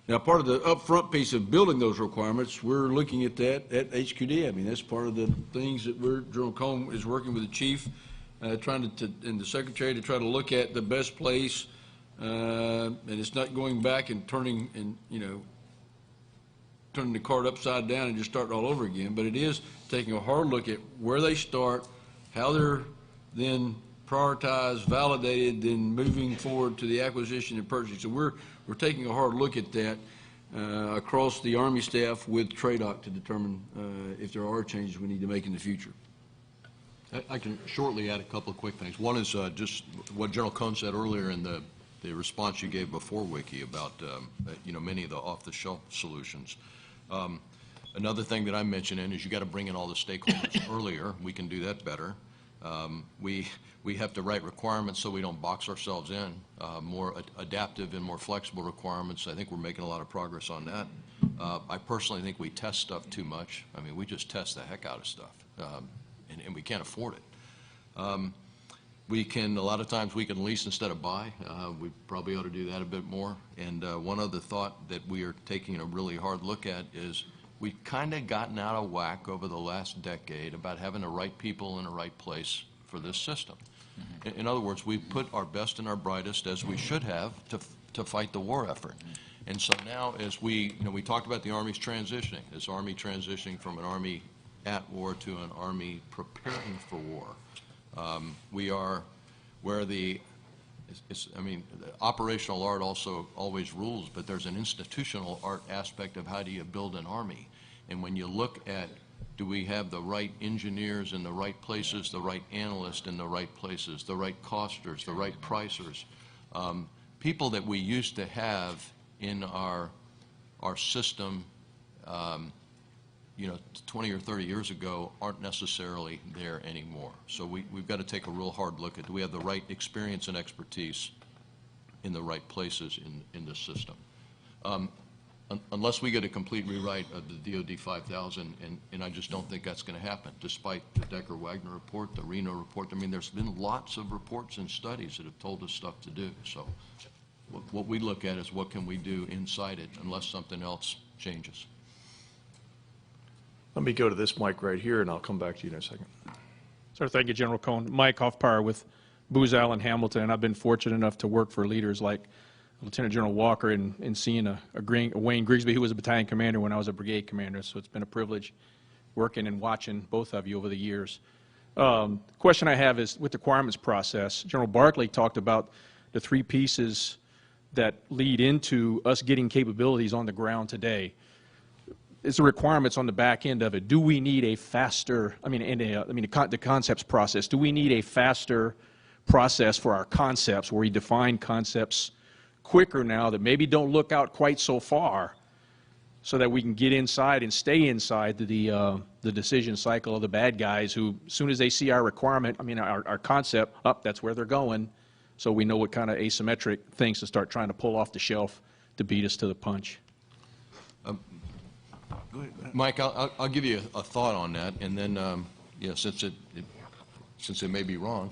Now, part of the upfront piece of building those requirements, we're looking at that at HQD. I mean, that's part of the things that General Cohn is working with the chief, trying to and the secretary to try to look at the best place, and it's not going back and turning the card upside down and just starting all over again, but it is taking a hard look at where they start, how they're then prioritized, validated, then moving forward to the acquisition and purchasing. So we're taking a hard look at that across the Army staff with TRADOC to determine if there are changes we need to make in the future. I can shortly add a couple of quick things. One is just what General Cohn said earlier in the response you gave before, Wiki, about many of the off-the-shelf solutions. Another thing that I'm mentioning is you got to bring in all the stakeholders earlier. We can do that better. We have to write requirements so we don't box ourselves in. More adaptive and more flexible requirements. I think we're making a lot of progress on that. I personally think we test stuff too much. I mean, we just test the heck out of stuff, and we can't afford it. A lot of times we can lease instead of buy. We probably ought to do that a bit more. And one other thought that we are taking a really hard look at is we've kind of gotten out of whack over the last decade about having the right people in the right place for this system. In other words, we've put our best and our brightest, as we should have, to fight the war effort. And so now, as we talked about the Army's transitioning, this Army transitioning from an Army at war to an Army preparing for war. We are where the operational art also always rules, but there's an institutional art aspect of how do you build an Army. And when you look at, do we have the right engineers in the right places, the right analysts in the right places, the right costers, the right pricers, people that we used to have in our system 20 or 30 years ago aren't necessarily there anymore. So we've got to take a real hard look at, do we have the right experience and expertise in the right places in the system. unless we get a complete rewrite of the DoD 5000, and I just don't think that's going to happen, despite the Decker-Wagner report, the Reno report. I mean, there's been lots of reports and studies that have told us stuff to do. So what we look at is what can we do inside it unless something else changes. Let me go to this mic right here, and I'll come back to you in a second. Sir, thank you, General Cohn. Mike Hoffpauir with Booz Allen Hamilton, and I've been fortunate enough to work for leaders like Lieutenant General Walker and seeing a Wayne Grigsby, who was a battalion commander when I was a brigade commander. So it's been a privilege working and watching both of you over the years. The question I have is with the requirements process. General Barkley talked about the 3 pieces that lead into us getting capabilities on the ground today. It's the requirements on the back end of it. Do we need a faster, the concepts process, do we need a faster process for our concepts where we define concepts quicker now that maybe don't look out quite so far so that we can get inside and stay inside the decision cycle of the bad guys who, as soon as they see our requirement, our concept, that's where they're going, so we know what kind of asymmetric things to start trying to pull off the shelf to beat us to the punch. Mike, I'll give you a thought on that, and then, since it may be wrong,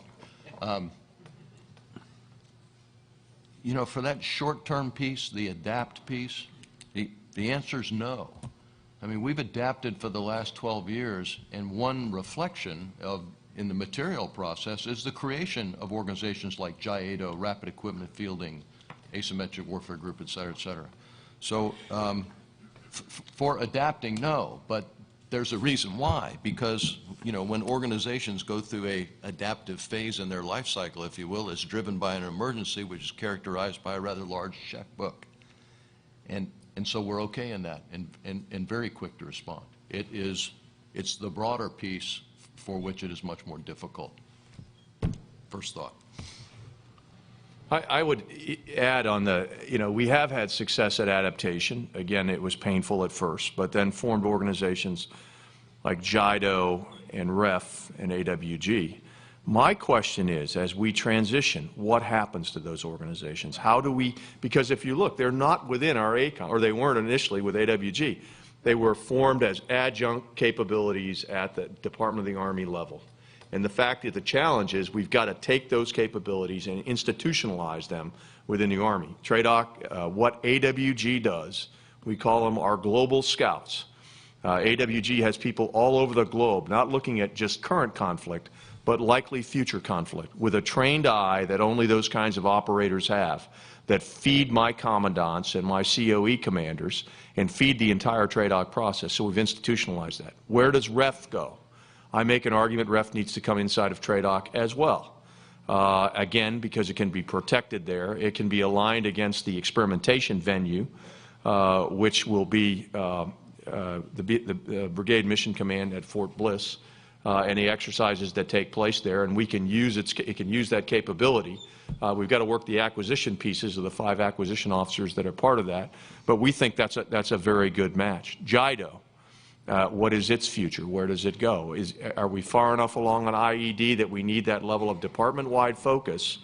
for that short-term piece, the adapt piece, the answer is no. I mean, we've adapted for the last 12 years, and one reflection in the material process is the creation of organizations like JIADO, Rapid Equipment Fielding, Asymmetric Warfare Group, et cetera, et cetera. So for adapting, no, but there's a reason why, because when organizations go through a adaptive phase in their life cycle, if you will, it's driven by an emergency which is characterized by a rather large checkbook. And so we're okay in that and very quick to respond. It's the broader piece for which it is much more difficult. First thought. I would add on we have had success at adaptation. Again, it was painful at first, but then formed organizations like JIDO and REF and AWG. My question is, as we transition, what happens to those organizations? How do we, because if you look, they're not within our ACOM, or they weren't initially with AWG. They were formed as adjunct capabilities at the Department of the Army level. And the fact that the challenge is we've got to take those capabilities and institutionalize them within the Army. TRADOC, what AWG does, we call them our global scouts. AWG has people all over the globe, not looking at just current conflict, but likely future conflict, with a trained eye that only those kinds of operators have, that feed my commandants and my COE commanders and feed the entire TRADOC process. So we've institutionalized that. Where does REF go? I make an argument REF needs to come inside of TRADOC as well. Again, because it can be protected there. It can be aligned against the experimentation venue, which will be the Brigade Mission Command at Fort Bliss, and the exercises that take place there, and we can use it can use that capability. We've got to work the acquisition pieces of the 5 acquisition officers that are part of that, but we think that's a very good match. JIDO. What is its future? Where does it go? Are we far enough along on IED that we need that level of department-wide focus?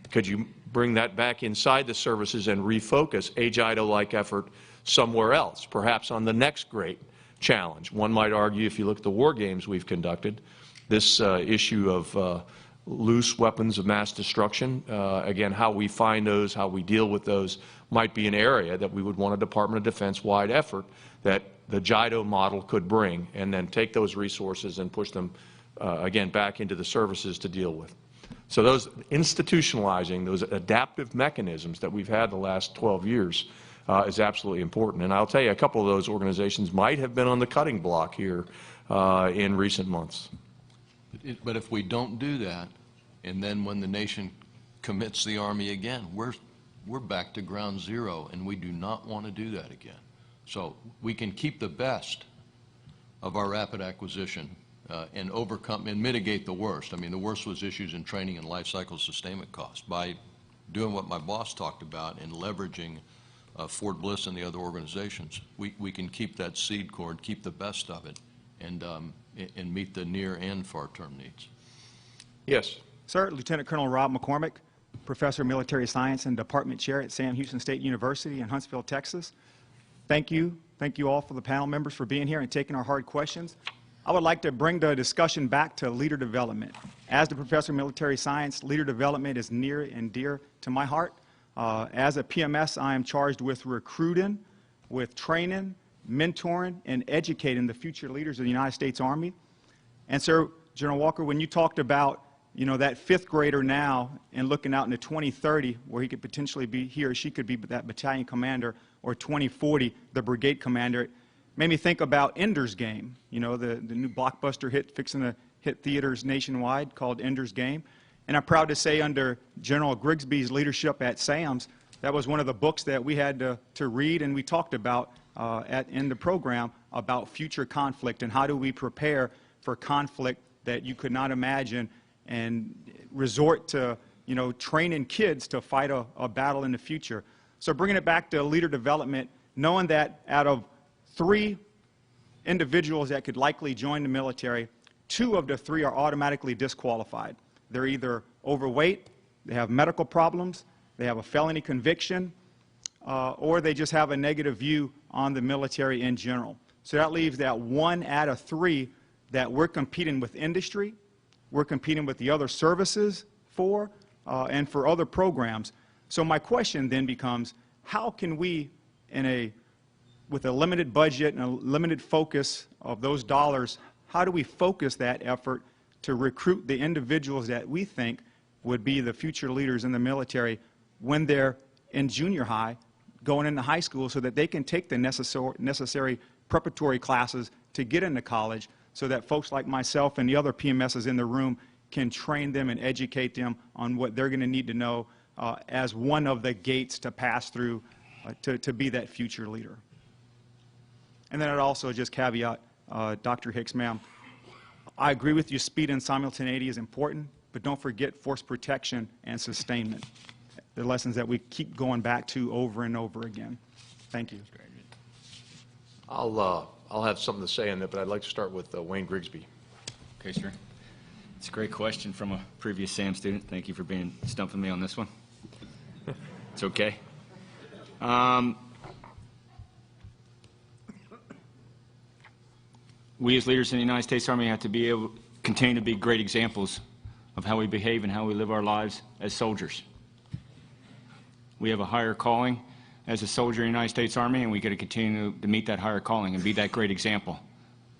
Could you bring that back inside the services and refocus a JIDO-like effort somewhere else, perhaps on the next great challenge? One might argue, if you look at the war games we've conducted, this issue of loose weapons of mass destruction, again, how we find those, how we deal with those, might be an area that we would want a Department of Defense-wide effort that the JIDO model could bring, and then take those resources and push them, again, back into the services to deal with. So those institutionalizing, those adaptive mechanisms that we've had the last 12 years is absolutely important. And I'll tell you, a couple of those organizations might have been on the cutting block here in recent months. But if we don't do that, and then when the nation commits the Army again, we're back to ground zero, and we do not want to do that again. So we can keep the best of our rapid acquisition and overcome and mitigate the worst. I mean, the worst was issues in training and life cycle sustainment costs. By doing what my boss talked about and leveraging Fort Bliss and the other organizations, we can keep that seed cord, keep the best of it, and meet the near and far-term needs. Yes. Sir, Lieutenant Colonel Rob McCormick, Professor of Military Science and Department Chair at Sam Houston State University in Huntsville, Texas. thank you. Thank you all for the panel members for being here and taking our hard questions. I would like to bring the discussion back to leader development. As the professor of military science, leader development is near and dear to my heart. As a PMS, I am charged with recruiting, with training, mentoring, and educating the future leaders of the United States Army. And so, General Walker, when you talked about, you know, that fifth grader now and looking out into 2030 where he could potentially be, he or she could be that battalion commander, or 2040, the brigade commander, it made me think about Ender's Game, you know, the new blockbuster hit fixing to hit theaters nationwide called Ender's Game. And I'm proud to say under General Grigsby's leadership at SAMS, that was one of the books that we had to read, and we talked about in the program about future conflict and how do we prepare for conflict that you could not imagine and resort to, you know, training kids to fight a battle in the future. So bringing it back to leader development, knowing that out of 3 individuals that could likely join the military, 2 of the 3 are automatically disqualified. They're either overweight, they have medical problems, they have a felony conviction, or they just have a negative view on the military in general. So that leaves that 1 out of 3 that we're competing with industry, we're competing with the other services for, and for other programs. So my question then becomes, how can we, with a limited budget and a limited focus of those dollars, how do we focus that effort to recruit the individuals that we think would be the future leaders in the military when they're in junior high, going into high school, so that they can take the necessary preparatory classes to get into college, so that folks like myself and the other PMSs in the room can train them and educate them on what they're going to need to know as one of the gates to pass through to be that future leader. And then I'd also just caveat, Dr. Hicks, ma'am, I agree with you, speed and simultaneity is important, but don't forget force protection and sustainment. The lessons that we keep going back to over and over again. Thank you. I'll have something to say on that, but I'd like to start with Wayne Grigsby. Okay, sir. It's a great question from a previous SAM student. Thank you for stumping me on this one. It's okay. We as leaders in the United States Army have to be able to continue to be great examples of how we behave and how we live our lives as soldiers. We have a higher calling as a soldier in the United States Army, and we got to continue to meet that higher calling and be that great example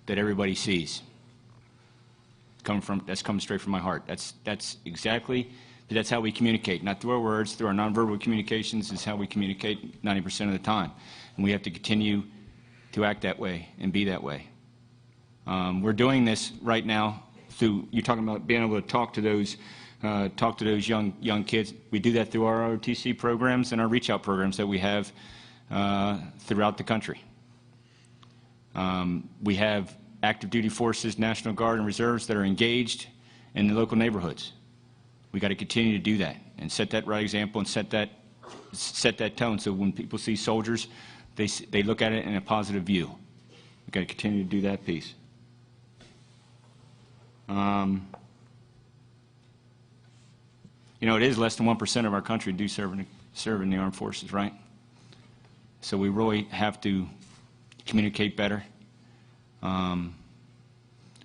that everybody sees. That's coming straight from my heart. That's how we communicate, not through our words, through our nonverbal communications is how we communicate 90% of the time. And we have to continue to act that way and be that way. We're doing this right now through, you're talking about being able to talk to those young kids. We do that through our ROTC programs and our reach out programs that we have throughout the country. We have active duty forces, National Guard and reserves that are engaged in the local neighborhoods. We got to continue to do that and set that right example and set that tone so when people see soldiers, they look at it in a positive view. We've got to continue to do that piece. You know, it is less than 1% of our country do serve in the armed forces, right? So we really have to communicate better,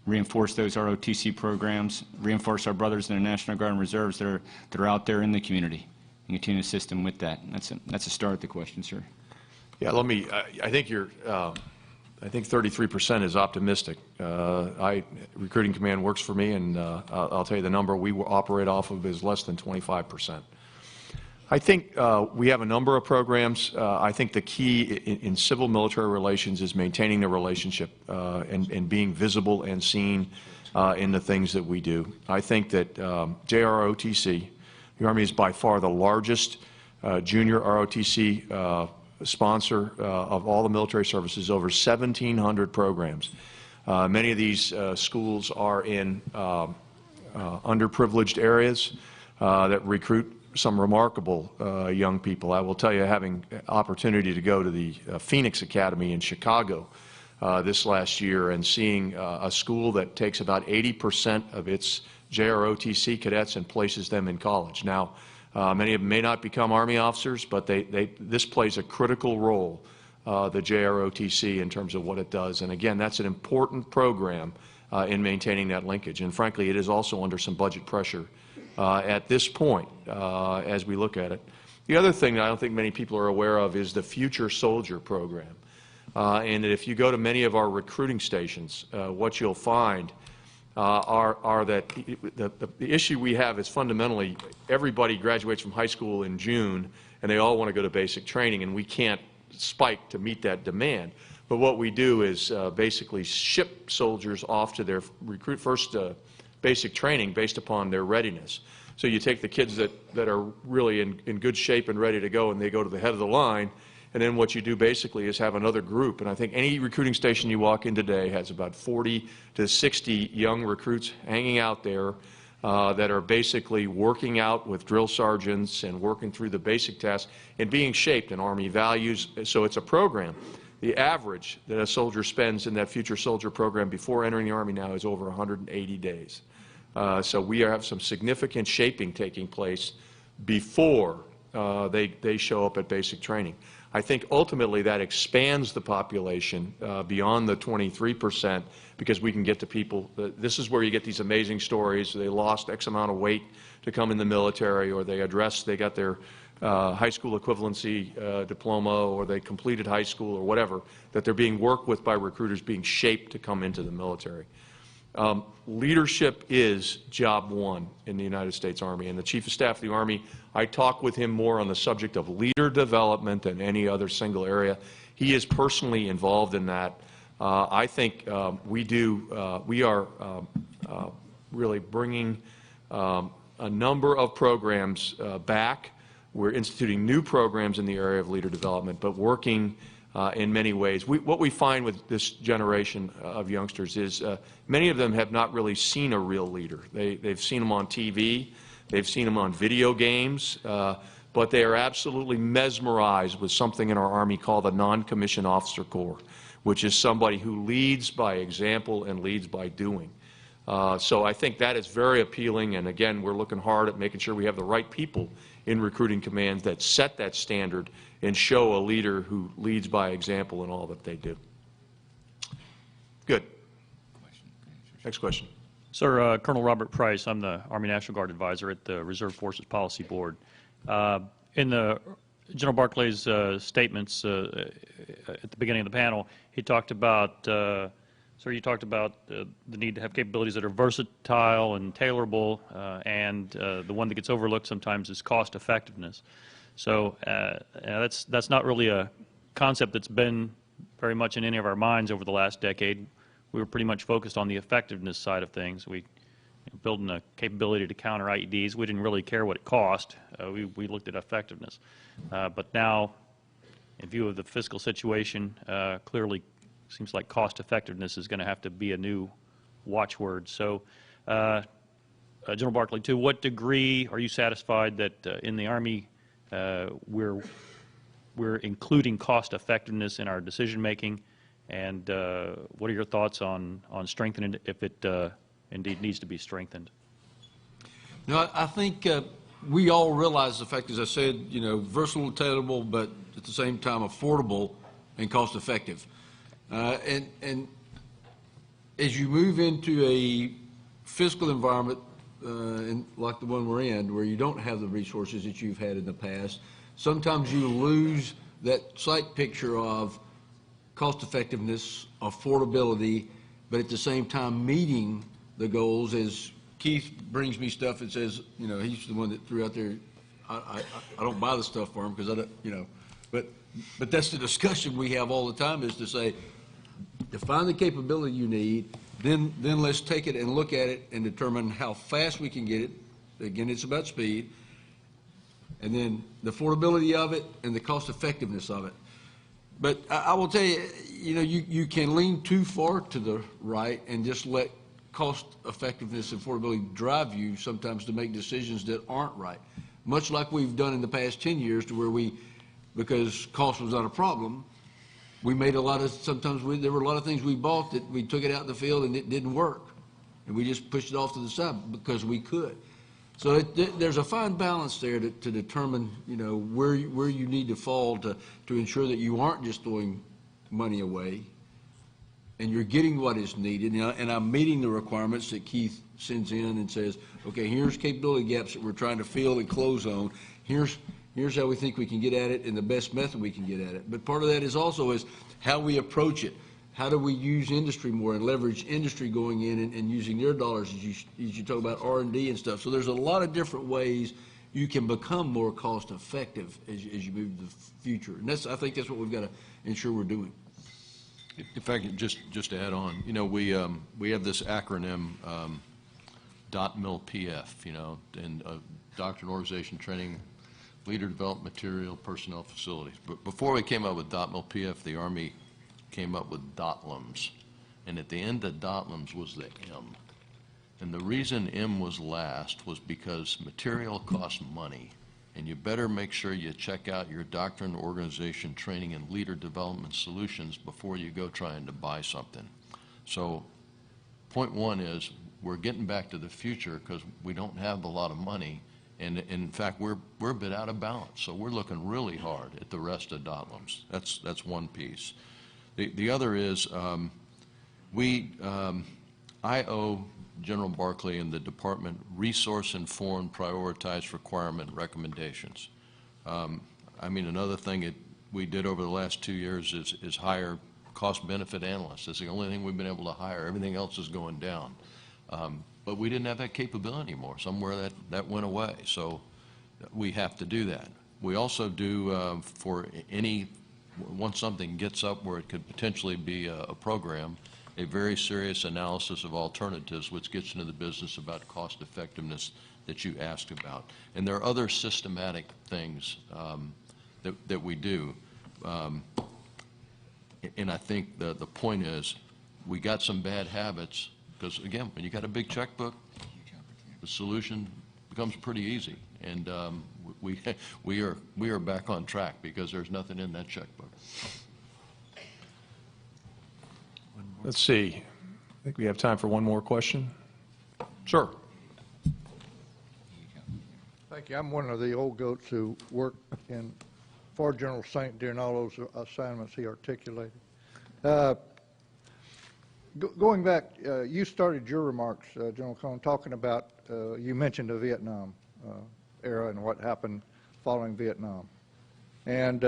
reinforce those ROTC programs, reinforce our brothers in the National Guard and Reserves that are out there in the community, and continue to assist them with that. And that's a start at the question, sir. Yeah, I think 33% is optimistic. Recruiting Command works for me, and I'll tell you the number we operate off of is less than 25%. I think we have a number of programs. I think the key in civil-military relations is maintaining the relationship and being visible and seen in the things that we do. I think that JROTC, the Army is by far the largest junior ROTC sponsor of all the military services, over 1,700 programs. Many of these schools are in underprivileged areas that recruit some remarkable young people. I will tell you, having opportunity to go to the Phoenix Academy in Chicago this last year and seeing a school that takes about 80% of its JROTC cadets and places them in college. Now, many of them may not become Army officers, but this plays a critical role the JROTC in terms of what it does. And again, that's an important program in maintaining that linkage. And frankly, it is also under some budget pressure at this point as we look at it. The other thing that I don't think many people are aware of is the Future Soldier program. And if you go to many of our recruiting stations, what you'll find are that the issue we have is fundamentally everybody graduates from high school in June and they all want to go to basic training, and we can't spike to meet that demand. But what we do is basically ship soldiers off to their first basic training based upon their readiness. So you take the kids that are really in good shape and ready to go, and they go to the head of the line, and then what you do basically is have another group. And I think any recruiting station you walk in today has about 40 to 60 young recruits hanging out there that are basically working out with drill sergeants and working through the basic tasks and being shaped in Army values. So it's a program. The average that a soldier spends in that Future Soldier program before entering the Army now is over 180 days. So we have some significant shaping taking place before they show up at basic training. I think ultimately that expands the population beyond the 23% because we can get to people. This is where you get these amazing stories. They lost X amount of weight to come in the military, or they got their high school equivalency diploma, or they completed high school or whatever, that they're being worked with by recruiters, being shaped to come into the military. Leadership is job one in the United States Army, and the Chief of Staff of the Army, I talk with him more on the subject of leader development than any other single area. He is personally involved in that. I think we are really bringing a number of programs back. We're instituting new programs in the area of leader development, but working in many ways. What we find with this generation of youngsters is many of them have not really seen a real leader. They've seen them on TV, they've seen them on video games, but they are absolutely mesmerized with something in our Army called the Non-Commissioned Officer Corps, which is somebody who leads by example and leads by doing. So I think that is very appealing, and again, we're looking hard at making sure we have the right people in recruiting commands that set that standard and show a leader who leads by example in all that they do. Good. Next question. Sir, Colonel Robert Price, I'm the Army National Guard advisor at the Reserve Forces Policy Board. In General Barclay's statements at the beginning of the panel, he talked about, sir, you talked about the need to have capabilities that are versatile and tailorable, and the one that gets overlooked sometimes is cost effectiveness. So that's not really a concept that's been very much in any of our minds over the last decade. We were pretty much focused on the effectiveness side of things. We building a capability to counter IEDs. We didn't really care what it cost. We looked at effectiveness. But now, in view of the fiscal situation, clearly seems like cost effectiveness is going to have to be a new watchword. So, General Barclay, to what degree are you satisfied that in the Army we're including cost effectiveness in our decision making, and what are your thoughts on strengthening it if it indeed needs to be strengthened? No, I think we all realize the fact, as I said, versatile, tailorable, but at the same time affordable and cost effective. And as you move into a fiscal environment like the one we're in, where you don't have the resources that you've had in the past, sometimes you lose that sight picture of cost effectiveness, affordability, but at the same time meeting the goals. As Keith brings me stuff and says, he's the one that threw out there, I don't buy the stuff for him because I don't, but that's the discussion we have all the time, is to say, define the capability you need, then let's take it and look at it and determine how fast we can get it. Again, it's about speed, and then the affordability of it and the cost effectiveness of it. But I will tell you, you can lean too far to the right and just let cost effectiveness and affordability drive you sometimes to make decisions that aren't right. Much like we've done in the past 10 years, to where because cost was not a problem, we made there were a lot of things we bought that we took it out in the field and it didn't work. And we just pushed it off to the side because we could. So there's a fine balance there to determine, where you need to fall to ensure that you aren't just throwing money away and you're getting what is needed. And I'm meeting the requirements that Keith sends in and says, okay, here's capability gaps that we're trying to fill and close on. Here's how we think we can get at it and the best method we can get at it. But part of that is also how we approach it. How do we use industry more and leverage industry going in and using their dollars as you talk about R&D and stuff. So there's a lot of different ways you can become more cost effective as you move to the future. And I think that's what we've got to ensure we're doing. If I can just add on, we have this acronym, DOTMIL-PF, and Doctrine, Organization, Training, Leader Development Material, Personnel, Facilities. But before we came up with DOTMIL-PF, the Army came up with DOTLMs, and at the end of DOTLMs was the M. And the reason M was last was because material costs money, and you better make sure you check out your doctrine, organization, training, and leader development solutions before you go trying to buy something. So point one is we're getting back to the future because we don't have a lot of money, and in fact we're a bit out of balance. So we're looking really hard at the rest of DOTLMs. That's one piece. The other is I owe General Barclay and the department resource-informed, prioritized requirement recommendations. Another thing that we did over the last 2 years is hire cost-benefit analysts. It's the only thing we've been able to hire. Everything else is going down. But we didn't have that capability anymore. Somewhere that went away. So we have to do that. We also do once something gets up where it could potentially be a program, a very serious analysis of alternatives, which gets into the business about cost effectiveness that you asked about. And there are other systematic things that we do. And I think the point is we got some bad habits because, again, when you got a big checkbook, the solution becomes pretty easy. And we are back on track because there's nothing in that checkbook. Let's see. I think we have time for one more question. Sir. Thank you. I'm one of the old goats who worked for General Saint during all those assignments he articulated. Going back, you started your remarks, General Cone, talking about, you mentioned the Vietnam era and what happened following Vietnam. And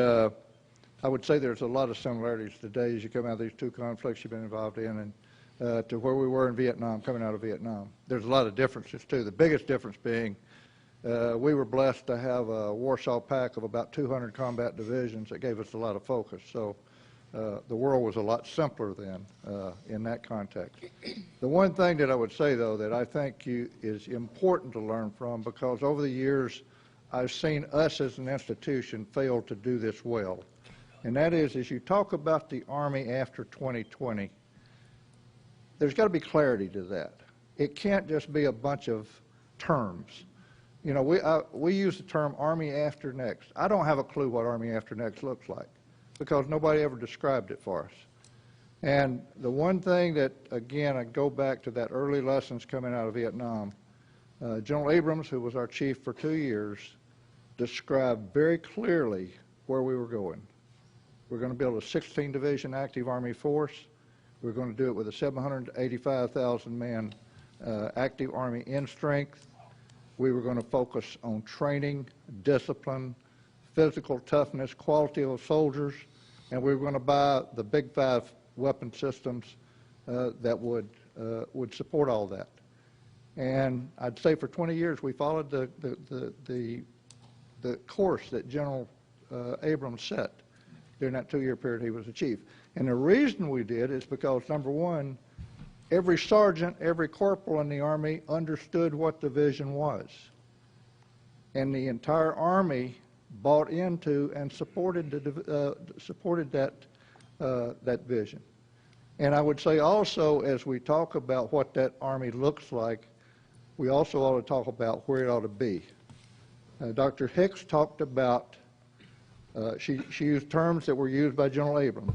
I would say there's a lot of similarities today as you come out of these two conflicts you've been involved in and to where we were in Vietnam, coming out of Vietnam. There's a lot of differences, too. The biggest difference being we were blessed to have a Warsaw Pact of about 200 combat divisions that gave us a lot of focus. So the world was a lot simpler then in that context. The one thing that I would say, though, that I think is important to learn from, because over the years I've seen us as an institution fail to do this well, and that is, as you talk about the Army after 2020, there's got to be clarity to that. It can't just be a bunch of terms. You know, we use the term Army after next. I don't have a clue what Army after next looks like because nobody ever described it for us. And the one thing that, again, I go back to that early lessons coming out of Vietnam, General Abrams, who was our chief for 2 years, described very clearly where we were going. We're going to build a 16-division active Army force. We're going to do it with a 785,000-man active Army in strength. We were going to focus on training, discipline, physical toughness, quality of soldiers, and we were going to buy the big 5 weapon systems that would support all that. And I'd say for 20 years we followed the course that General Abrams set during that 2-year period he was the chief. And the reason we did is because, number one, every sergeant, every corporal in the Army understood what the vision was. And the entire Army bought into and supported that vision. And I would say also, as we talk about what that Army looks like, we also ought to talk about where it ought to be. Dr. Hicks talked about, she used terms that were used by General Abrams.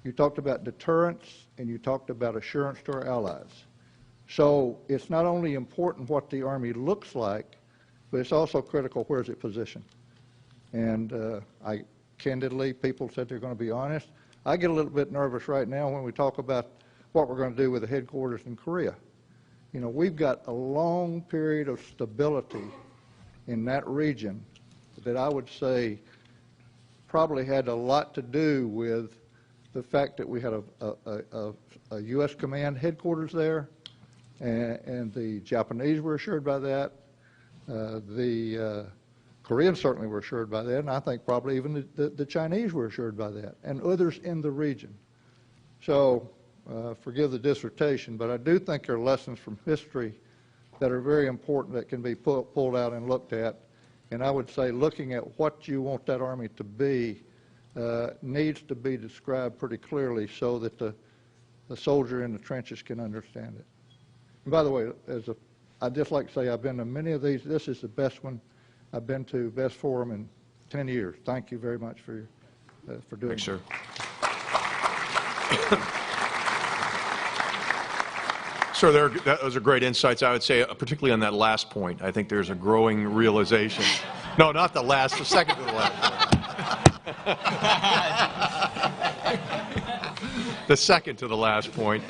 You talked about deterrence and you talked about assurance to our allies. So it's not only important what the Army looks like, but it's also critical where's it positioned. And candidly, people said they're going to be honest. I get a little bit nervous right now when we talk about what we're going to do with the headquarters in Korea. You know, we've got a long period of stability in that region that I would say probably had a lot to do with the fact that we had a U.S. command headquarters there, and the Japanese were assured by that. The Koreans certainly were assured by that, and I think probably even the Chinese were assured by that, and others in the region. So forgive the dissertation, but I do think there are lessons from history that are very important that can be pulled out and looked at. And I would say looking at what you want that Army to be needs to be described pretty clearly so that the soldier in the trenches can understand it. And by the way, I'd just like to say I've been to many of these. This is the best one I've been to, best forum in 10 years. Thank you very much for doing Thanks, sir. Sir, those are great insights. I would say, particularly on that last point, I think there's a growing realization. No, not the last, the second to the last. The second to the last point,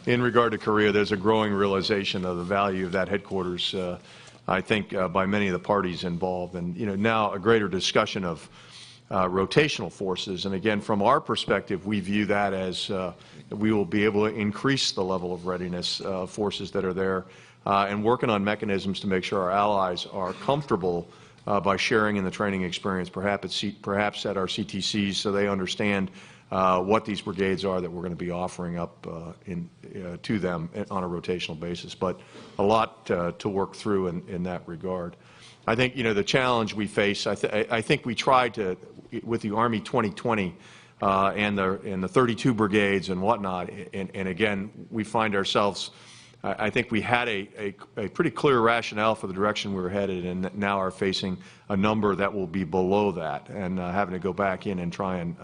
in regard to Korea, there's a growing realization of the value of that headquarters, I think, by many of the parties involved. And, you know, now a greater discussion of rotational forces. And again, from our perspective, we view that as we will be able to increase the level of readiness forces that are there and working on mechanisms to make sure our allies are comfortable by sharing in the training experience, perhaps at our CTCs, so they understand what these brigades are that we're going to be offering up to them on a rotational basis. But a lot to work through in that regard. I think, you know, the challenge we face, I think we tried to, with the Army 2020 and the 32 brigades and whatnot, and again, we find ourselves, I think we had a pretty clear rationale for the direction we were headed, and now are facing a number that will be below that, and having to go back in and try and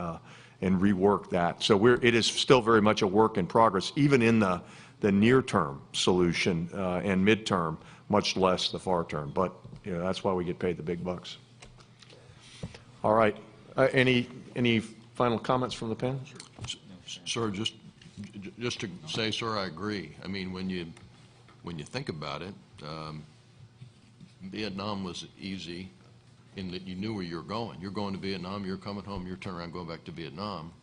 rework that. So it is still very much a work in progress, even in the near-term solution and mid-term, much less the far-term. But you know, that's why we get paid the big bucks. All right. Any final comments from the panel? Sir, just to say, sir, I agree. I mean, when you think about it, Vietnam was easy in that you knew where you're going. You're going to Vietnam, you're coming home, you're turning around, going back to Vietnam.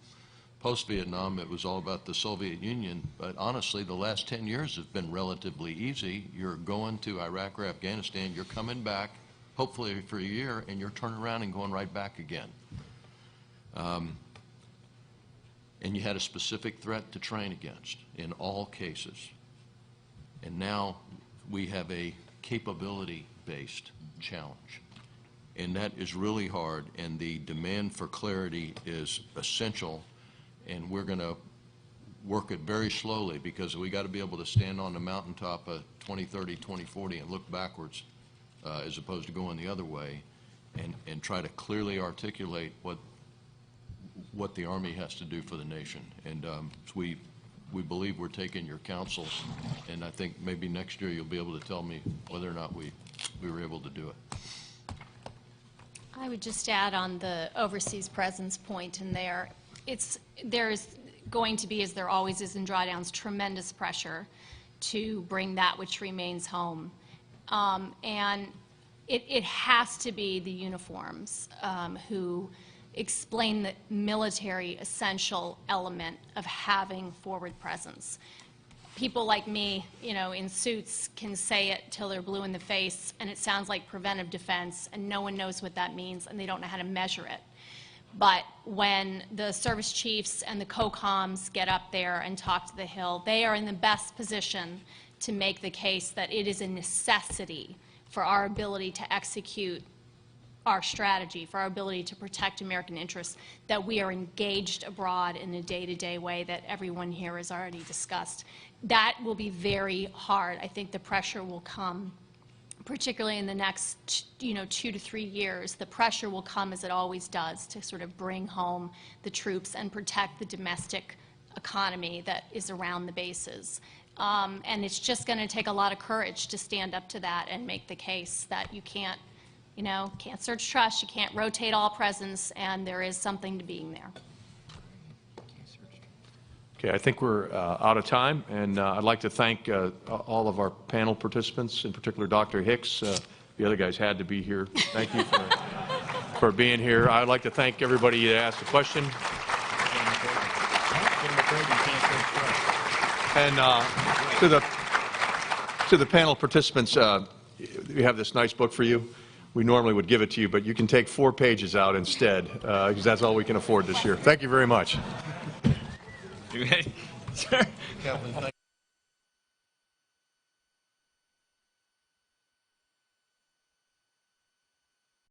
Post-Vietnam, it was all about the Soviet Union, but honestly, the last 10 years have been relatively easy. You're going to Iraq or Afghanistan, you're coming back, hopefully for a year, and you're turning around and going right back again. And you had a specific threat to train against in all cases. And now we have a capability-based challenge. And that is really hard, and the demand for clarity is essential, and we're going to work it very slowly because we got to be able to stand on the mountaintop of 2030, 2040 and look backwards as opposed to going the other way, and try to clearly articulate what the Army has to do for the nation. And we believe we're taking your counsel, and I think maybe next year you'll be able to tell me whether or not we were able to do it. I would just add on the overseas presence point in there. There's going to be, as there always is in drawdowns, tremendous pressure to bring that which remains home. And it has to be the uniforms who explain the military essential element of having forward presence. People like me, you know, in suits can say it till they're blue in the face, and it sounds like preventive defense, and no one knows what that means, and they don't know how to measure it. But when the service chiefs and the COCOMs get up there and talk to the Hill, they are in the best position to make the case that it is a necessity for our ability to execute our strategy, for our ability to protect American interests, that we are engaged abroad in a day-to-day way that everyone here has already discussed. That will be very hard. I think the pressure will come, particularly in the next 2 to 3 years. The pressure will come, as it always does, to sort of bring home the troops and protect the domestic economy that is around the bases. And it's just going to take a lot of courage to stand up to that and make the case that you can't, can't search trust, you can't rotate all presence, and there is something to being there. Okay, I think we're out of time, and I'd like to thank all of our panel participants, in particular Dr. Hicks. The other guys had to be here. Thank you for being here. I'd like to thank everybody that asked a question. And to the panel participants, we have this nice book for you. We normally would give it to you, but you can take 4 pages out instead, because that's all we can afford this year. Thank you very much. You ready? Sure. Kathleen, thank you.